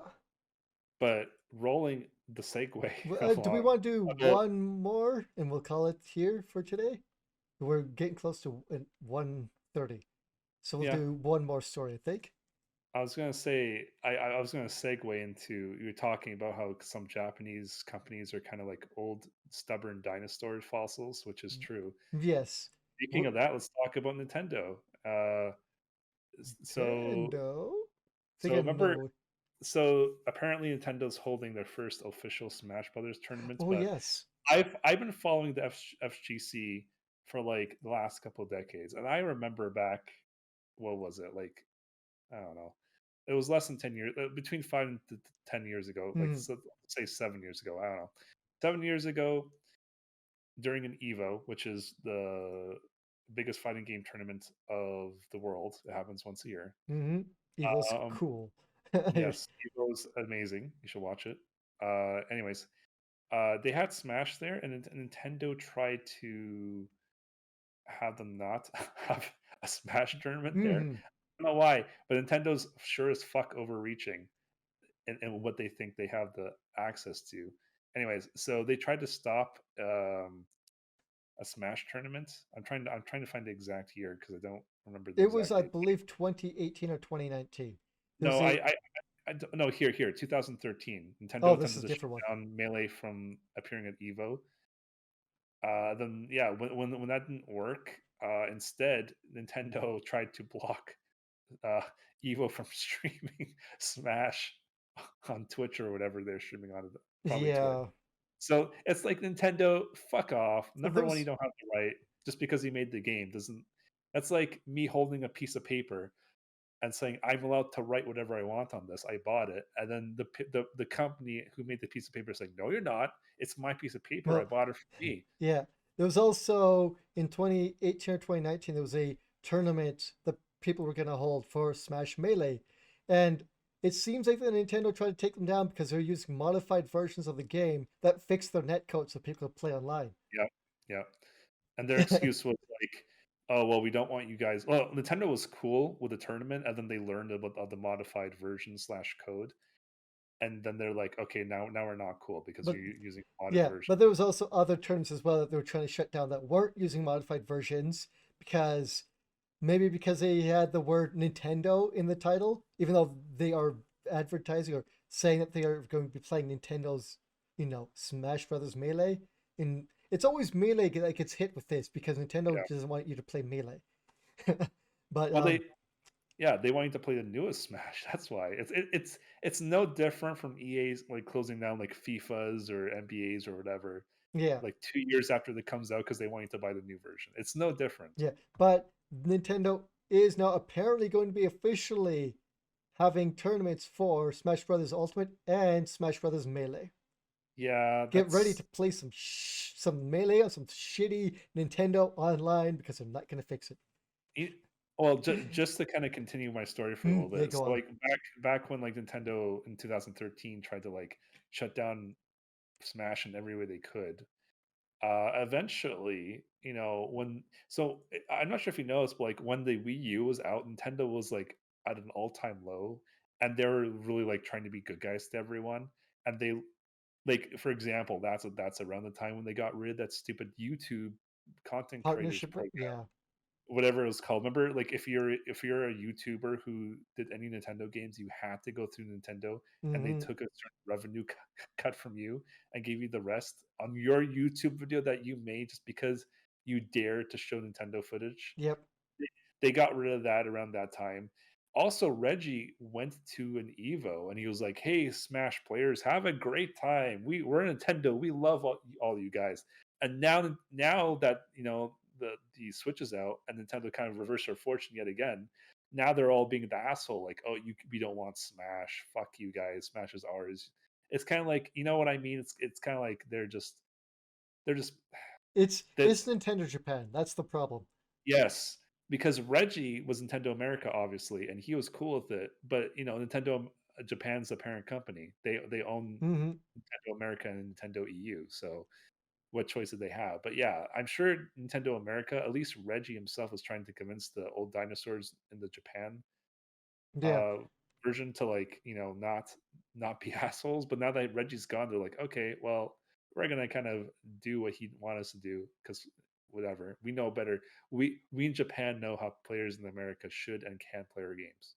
But rolling the segue do we along want to do a bit, one more and we'll call it here for today? We're getting close to 1:30. So we'll yeah. do one more story, I think. I was gonna say I was gonna segue into you were talking about how some Japanese companies are kind of like old stubborn dinosaur fossils, which is true. Yes. Speaking We're, of that, let's talk about Nintendo. S- so Nintendo? I think so I remember know. so apparently Nintendo's holding their first official Smash Brothers tournament, Oh, but yes. I've been following the FGC for like the last couple of decades, and I remember back, what was it like? I don't know. It was less than 10 years, between 5 to 10 years ago. Like Hmm. so, say 7 years ago. I don't know. 7 years ago, during an Evo, which is the biggest fighting game tournament of the world, it happens once a year. Mm-hmm. Evo's Um, cool. yes, Evo's amazing. You should watch it. Anyways, they had Smash there, and Nintendo tried to have them not have a Smash tournament there. Hmm. I don't know why, but Nintendo's sure as fuck overreaching in what they think they have the access to. Anyways, so they tried to stop a Smash tournament. I'm trying to find the exact year because I don't remember the It was, exact I date. believe, 2018 or 2019. There No, was a, no, here 2013. Nintendo oh, this attempted is a to shut different one. down Melee from appearing at Evo. Then yeah, when that didn't work, instead Nintendo tried to block uh, Evo from streaming Smash on Twitch or whatever they're streaming on, probably Twitch. Yeah. So it's like Nintendo, fuck off. There Number one, you was, don't have the right just because you made the game doesn't. That's like me holding a piece of paper and saying I'm allowed to write whatever I want on this. I bought it, and then the company who made the piece of paper is like, no, you're not. It's my piece of paper. I well, bought it for me. yeah. There was also in 2018 or 2019, there was a tournament that people were going to hold for Smash Melee. And it seems like the Nintendo tried to take them down because they're using modified versions of the game that fix their netcode so people could play online. Yeah, yeah. And their excuse was like, oh well, we don't want you guys. Well, Nintendo was cool with the tournament, and then they learned about the modified version slash code, and then they're like, okay, now we're not cool because But you're using modded yeah, version. but there was also other terms as well that they were trying to shut down that weren't using modified versions because maybe because they had the word Nintendo in the title, even though they are advertising or saying that they are going to be playing Nintendo's, Smash Brothers Melee. And it's always Melee that gets hit with this because Nintendo Yeah. doesn't want you to play Melee. But Well, they want you to play the newest Smash. That's why it's no different from EA's like closing down like FIFA's or NBA's or whatever, yeah, like 2 years after that comes out because they want you to buy the new version. It's no different. yeah. But Nintendo is now apparently going to be officially having tournaments for Smash Brothers Ultimate and Smash Brothers Melee. Yeah, Get ready to play some Melee on some shitty Nintendo Online because they're not going to fix it. it, well, just to kind of continue my story for a little Yeah, bit. go So on. like back when like Nintendo in 2013 tried to like shut down Smash in every way they could. Eventually, I'm not sure if you noticed, but like when the Wii U was out, Nintendo was like at an all-time low, and they were really like trying to be good guys to everyone. And they like, for example, that's around the time when they got rid of that stupid YouTube content creators Partnership, program, yeah. whatever it was called. Remember, like if you're a YouTuber who did any Nintendo games, you had to go through Nintendo, and they Hmm. took a certain revenue cut from you and gave you the rest on your YouTube video that you made just because you dared to show Nintendo footage. Yep. They got rid of that around that time. Also, Reggie went to an Evo and he was like, "Hey, Smash players, have a great time. We're Nintendo. We love all you guys." And now that the Switch is out and Nintendo kind of reversed their fortune yet again, now they're all being the asshole. Like, "Oh, we don't want Smash. Fuck you guys. Smash is ours." It's kind of like, you know what I mean? It's kind of like they're just that. It's Nintendo Japan. That's the problem. Yes, because Reggie was Nintendo America, obviously, and he was cool with it. But Nintendo Japan's the parent company. They own Hmm. Nintendo America and Nintendo EU. So what choice did they have? But yeah, I'm sure Nintendo America, at least Reggie himself, was trying to convince the old dinosaurs in the Japan Yeah. uh, version to like not be assholes. But now that Reggie's gone, they're like, okay, well, we're gonna kind of do what he want us to do because whatever we know better. We in Japan know how players in America should and can play our games.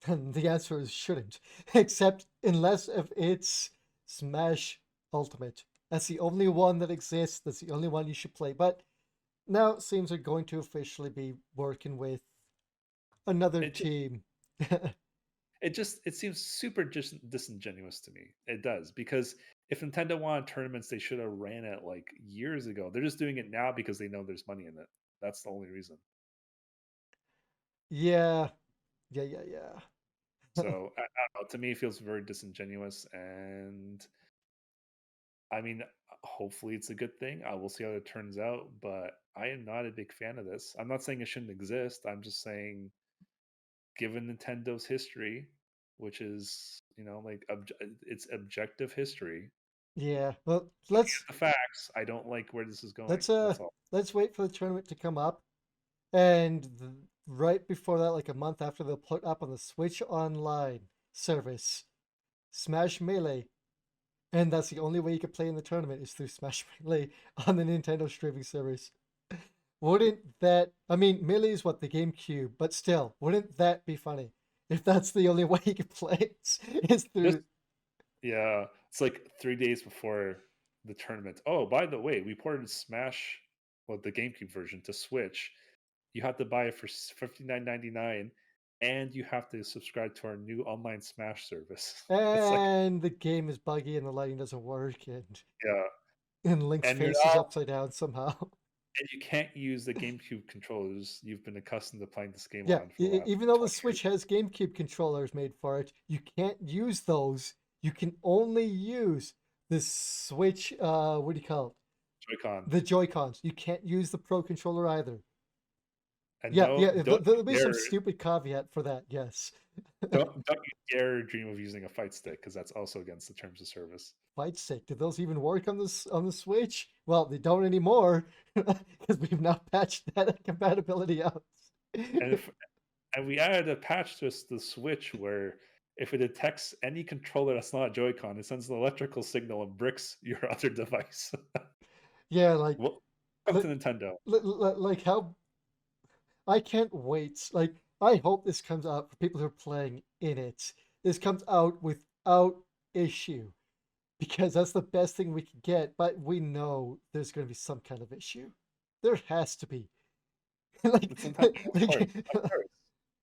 And the answer is shouldn't. Except unless if it's Smash Ultimate. That's the only one that exists. That's the only one you should play. But now it seems they're going to officially be working with another It team. it seems super disingenuous to me. It does because if Nintendo wanted tournaments, they should have ran it like years ago. They're just doing it now because they know there's money in it. That's the only reason. Yeah. Yeah, yeah, yeah. So I don't know. To me, it feels very disingenuous, and I mean, hopefully it's a good thing. I will see how it turns out, but I am not a big fan of this. I'm not saying it shouldn't exist. I'm just saying, given Nintendo's history, which is like it's objective history, Yeah. Well, looking at the facts, I don't like where this is going. let's That's all. let's wait for the tournament to come up. And right before that, like a month after, they'll put up on the Switch Online service Smash Melee. And that's the only way you can play in the tournament is through Smash Melee on the Nintendo streaming service. Wouldn't that, I mean, Melee is what, the GameCube, but still, wouldn't that be funny? If that's the only way you can play it, is This, through. yeah, it's like 3 days before the tournament. Oh, by the way, we ported Smash, well, the GameCube version to Switch. You have to buy it for 59.99, and you have to subscribe to our new online Smash service. It's like, And the game is buggy and the lighting doesn't work, yeah, and Link's and you're face is not, upside down somehow. and you can't use the GameCube controllers you've been accustomed to playing this game Yeah, on for the last even though the 20 years. Switch has GameCube controllers made for it, you can't use those. You can only use the Switch. What do you call it? Joy-Con. The Joy Cons. You can't use the Pro controller either. And Yeah, yeah. don't There'll you be some dare stupid caveat for that. Yes. don't you dare dream of using a fight stick because that's also against the terms of service. Fight stick. Did those even work on the Switch? Well, they don't anymore because we've now patched that compatibility out. And if and we added a patch to the Switch where if it detects any controller that's not a Joy-Con, it sends an electrical signal and bricks your other device. Yeah, like Well, welcome li- to Nintendo. like how I can't wait. Like I hope this comes out for people who are playing in it. This comes out without issue because that's the best thing we can get. But we know there's going to be some kind of issue. There has to be. like, It's Nintendo, of course, like of course.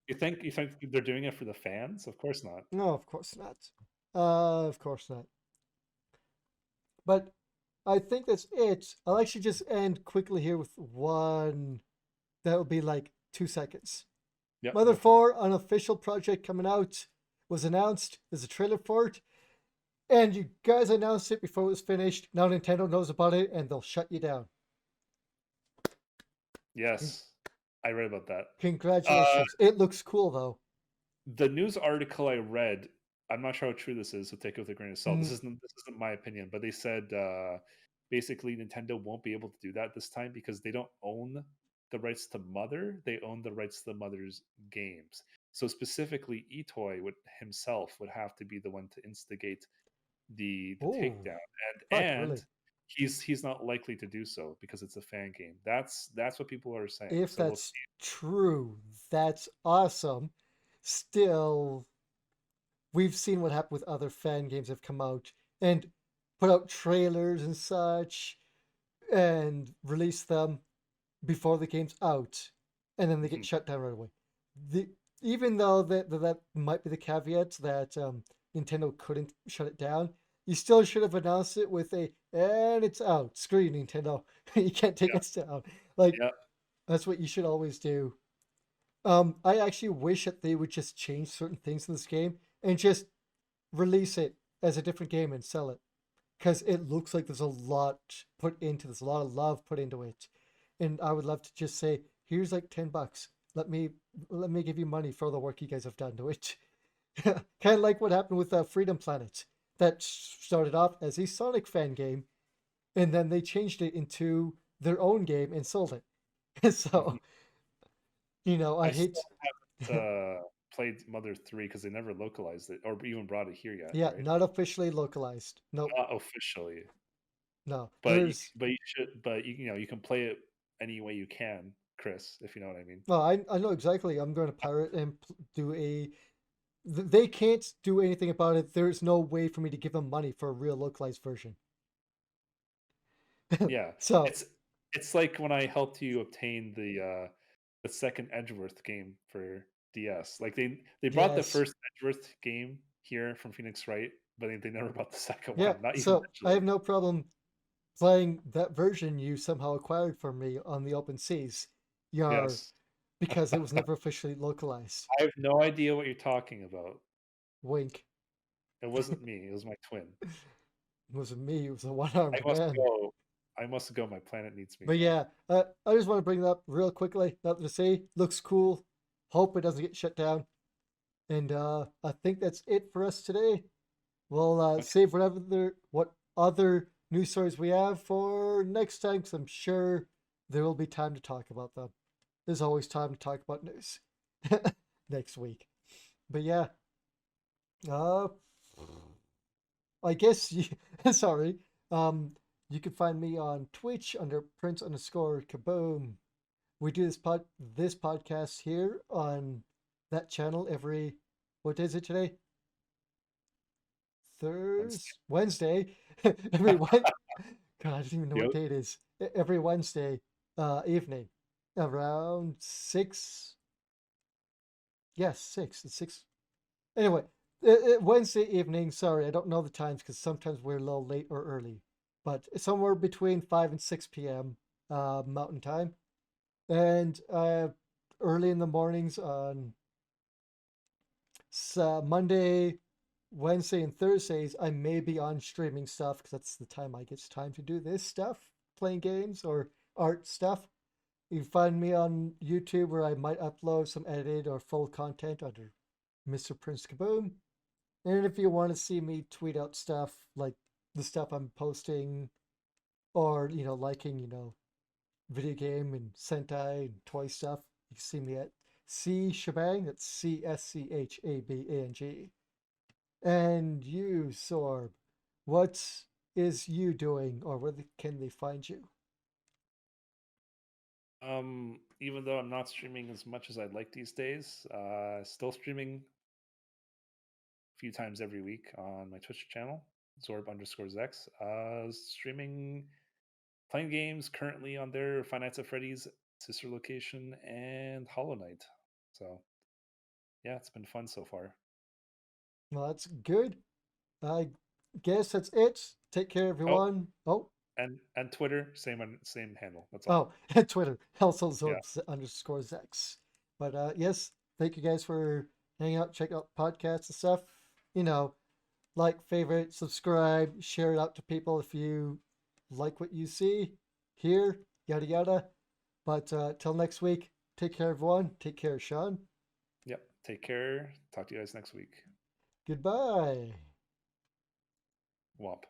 You think they're doing it for the fans? Of course not. no, of course not. Of course not. But I think that's it. I'll actually just end quickly here with one that will be like 2 seconds. Yep, Mother go for it. 4, an official project coming out, was announced. There's a trailer for it. And you guys announced it before it was finished. Now Nintendo knows about it and they'll shut you down. Yes, I read about that. Uh, Congratulations. It looks cool though. the news article I read, I'm not sure how true this is, so take it with a grain of salt. Mm, This isn't my opinion, but they said basically Nintendo won't be able to do that this time because they don't own the rights to Mother. They own the rights to the Mother's games. So specifically, Itoy would himself would have to be the one to instigate the oh, takedown, fuck, and really? he's not likely to do so because it's a fan game. That's what people are saying. If So we'll that's see. true, that's awesome. Still, we've seen what happened with other fan games that have come out and put out trailers and such and release them before the game's out, and then they get Mhm. shut down right away. The Even though that might be the caveat that Nintendo couldn't shut it down, you still should have announced it with a "and it's out." Screw you, Nintendo. You can't take Yeah, us down. Like yeah. that's what you should always do. I actually wish that they would just change certain things in this game and just release it as a different game and sell it because it looks like there's a lot put into this, a lot of love put into it, and I would love to just say, here's like $10. Let me give you money for all the work you guys have done to it. Kind of like what happened with Freedom Planet, that started off as a Sonic fan game, and then they changed it into their own game and sold it. Mhm. So I I still hate. haven't played Mother 3 because they never localized it or even brought it here yet, Yeah, right? not officially localized. Nope. Not officially, No, but there's. you should, but you can play it any way you can, Chris, if you know what I mean. Well, I know exactly. I'm going to pirate and do a. They can't do anything about it. There's no way for me to give them money for a real localized version. Yeah, So it's it's like when I helped you obtain the second Edgeworth game for DS. Like they brought the yes, first Edgeworth game here from Phoenix Wright, but they never brought the second yeah. one, not even So I have digitally. no problem playing that version you somehow acquired from me on the open seas. Your Yes. Because it was never officially localized. I have no idea what you're talking about. Wink. It wasn't me, it was my twin. It wasn't me. It was a I one-armed must man. go. I must go. My planet needs me But now. yeah, I just want to bring that up real quickly. Nothing to say. Looks cool. Hope it doesn't get shut down. And I think that's it for us today. We'll Okay. save what other news stories we have for next time, because I'm sure there will be time to talk about them. There's always time to talk about news next week. But yeah, uh, I guess you, sorry. Um, you can find me on Twitch under Prince_Kaboom. We do this podcast here on that channel every, what day is it today? Wednesday. Wednesday. every one. God, I don't even know what Yep. day it is. Every Wednesday evening around 6. Yes, 6. It's 6. Anyway, Wednesday evening. Sorry, I don't know the times because sometimes we're a little late or early, but somewhere between 5 and 6 p.m. Mountain Time, and early in the mornings on Monday, Wednesday, and Thursdays, I may be on streaming stuff because that's the time I get time to do this stuff, playing games or art stuff. You can find me on YouTube where I might upload some edited or full content under MrPrinceKaboom. And if you want to see me tweet out stuff like the stuff I'm posting or, liking, video game and Sentai and toy stuff, you can see me at C Shabang. That's CSCHABANG. And you, Sorb, what is you doing or where can they find you? Even though I'm not streaming as much as I'd like these days, still streaming a few times every week on my Twitch channel, Zorb_Zex. Streaming, playing games currently on their Five Nights at Freddy's sister location and Hollow Knight. So yeah, it's been fun so far. Well, that's good. I guess that's it. Take care, Oh, everyone. Oh, and Twitter, same handle. That's all. oh, and Twitter, also Yeah. Zorb_Zex. But yes, thank you guys for hanging out, check out podcasts and stuff. You know, like, favorite, subscribe, share it out to people if you like what you see, hear, yada yada. But till next week, take care, everyone. Take care, Shawn. Yep. Take care. Talk to you guys next week. Goodbye. Womp.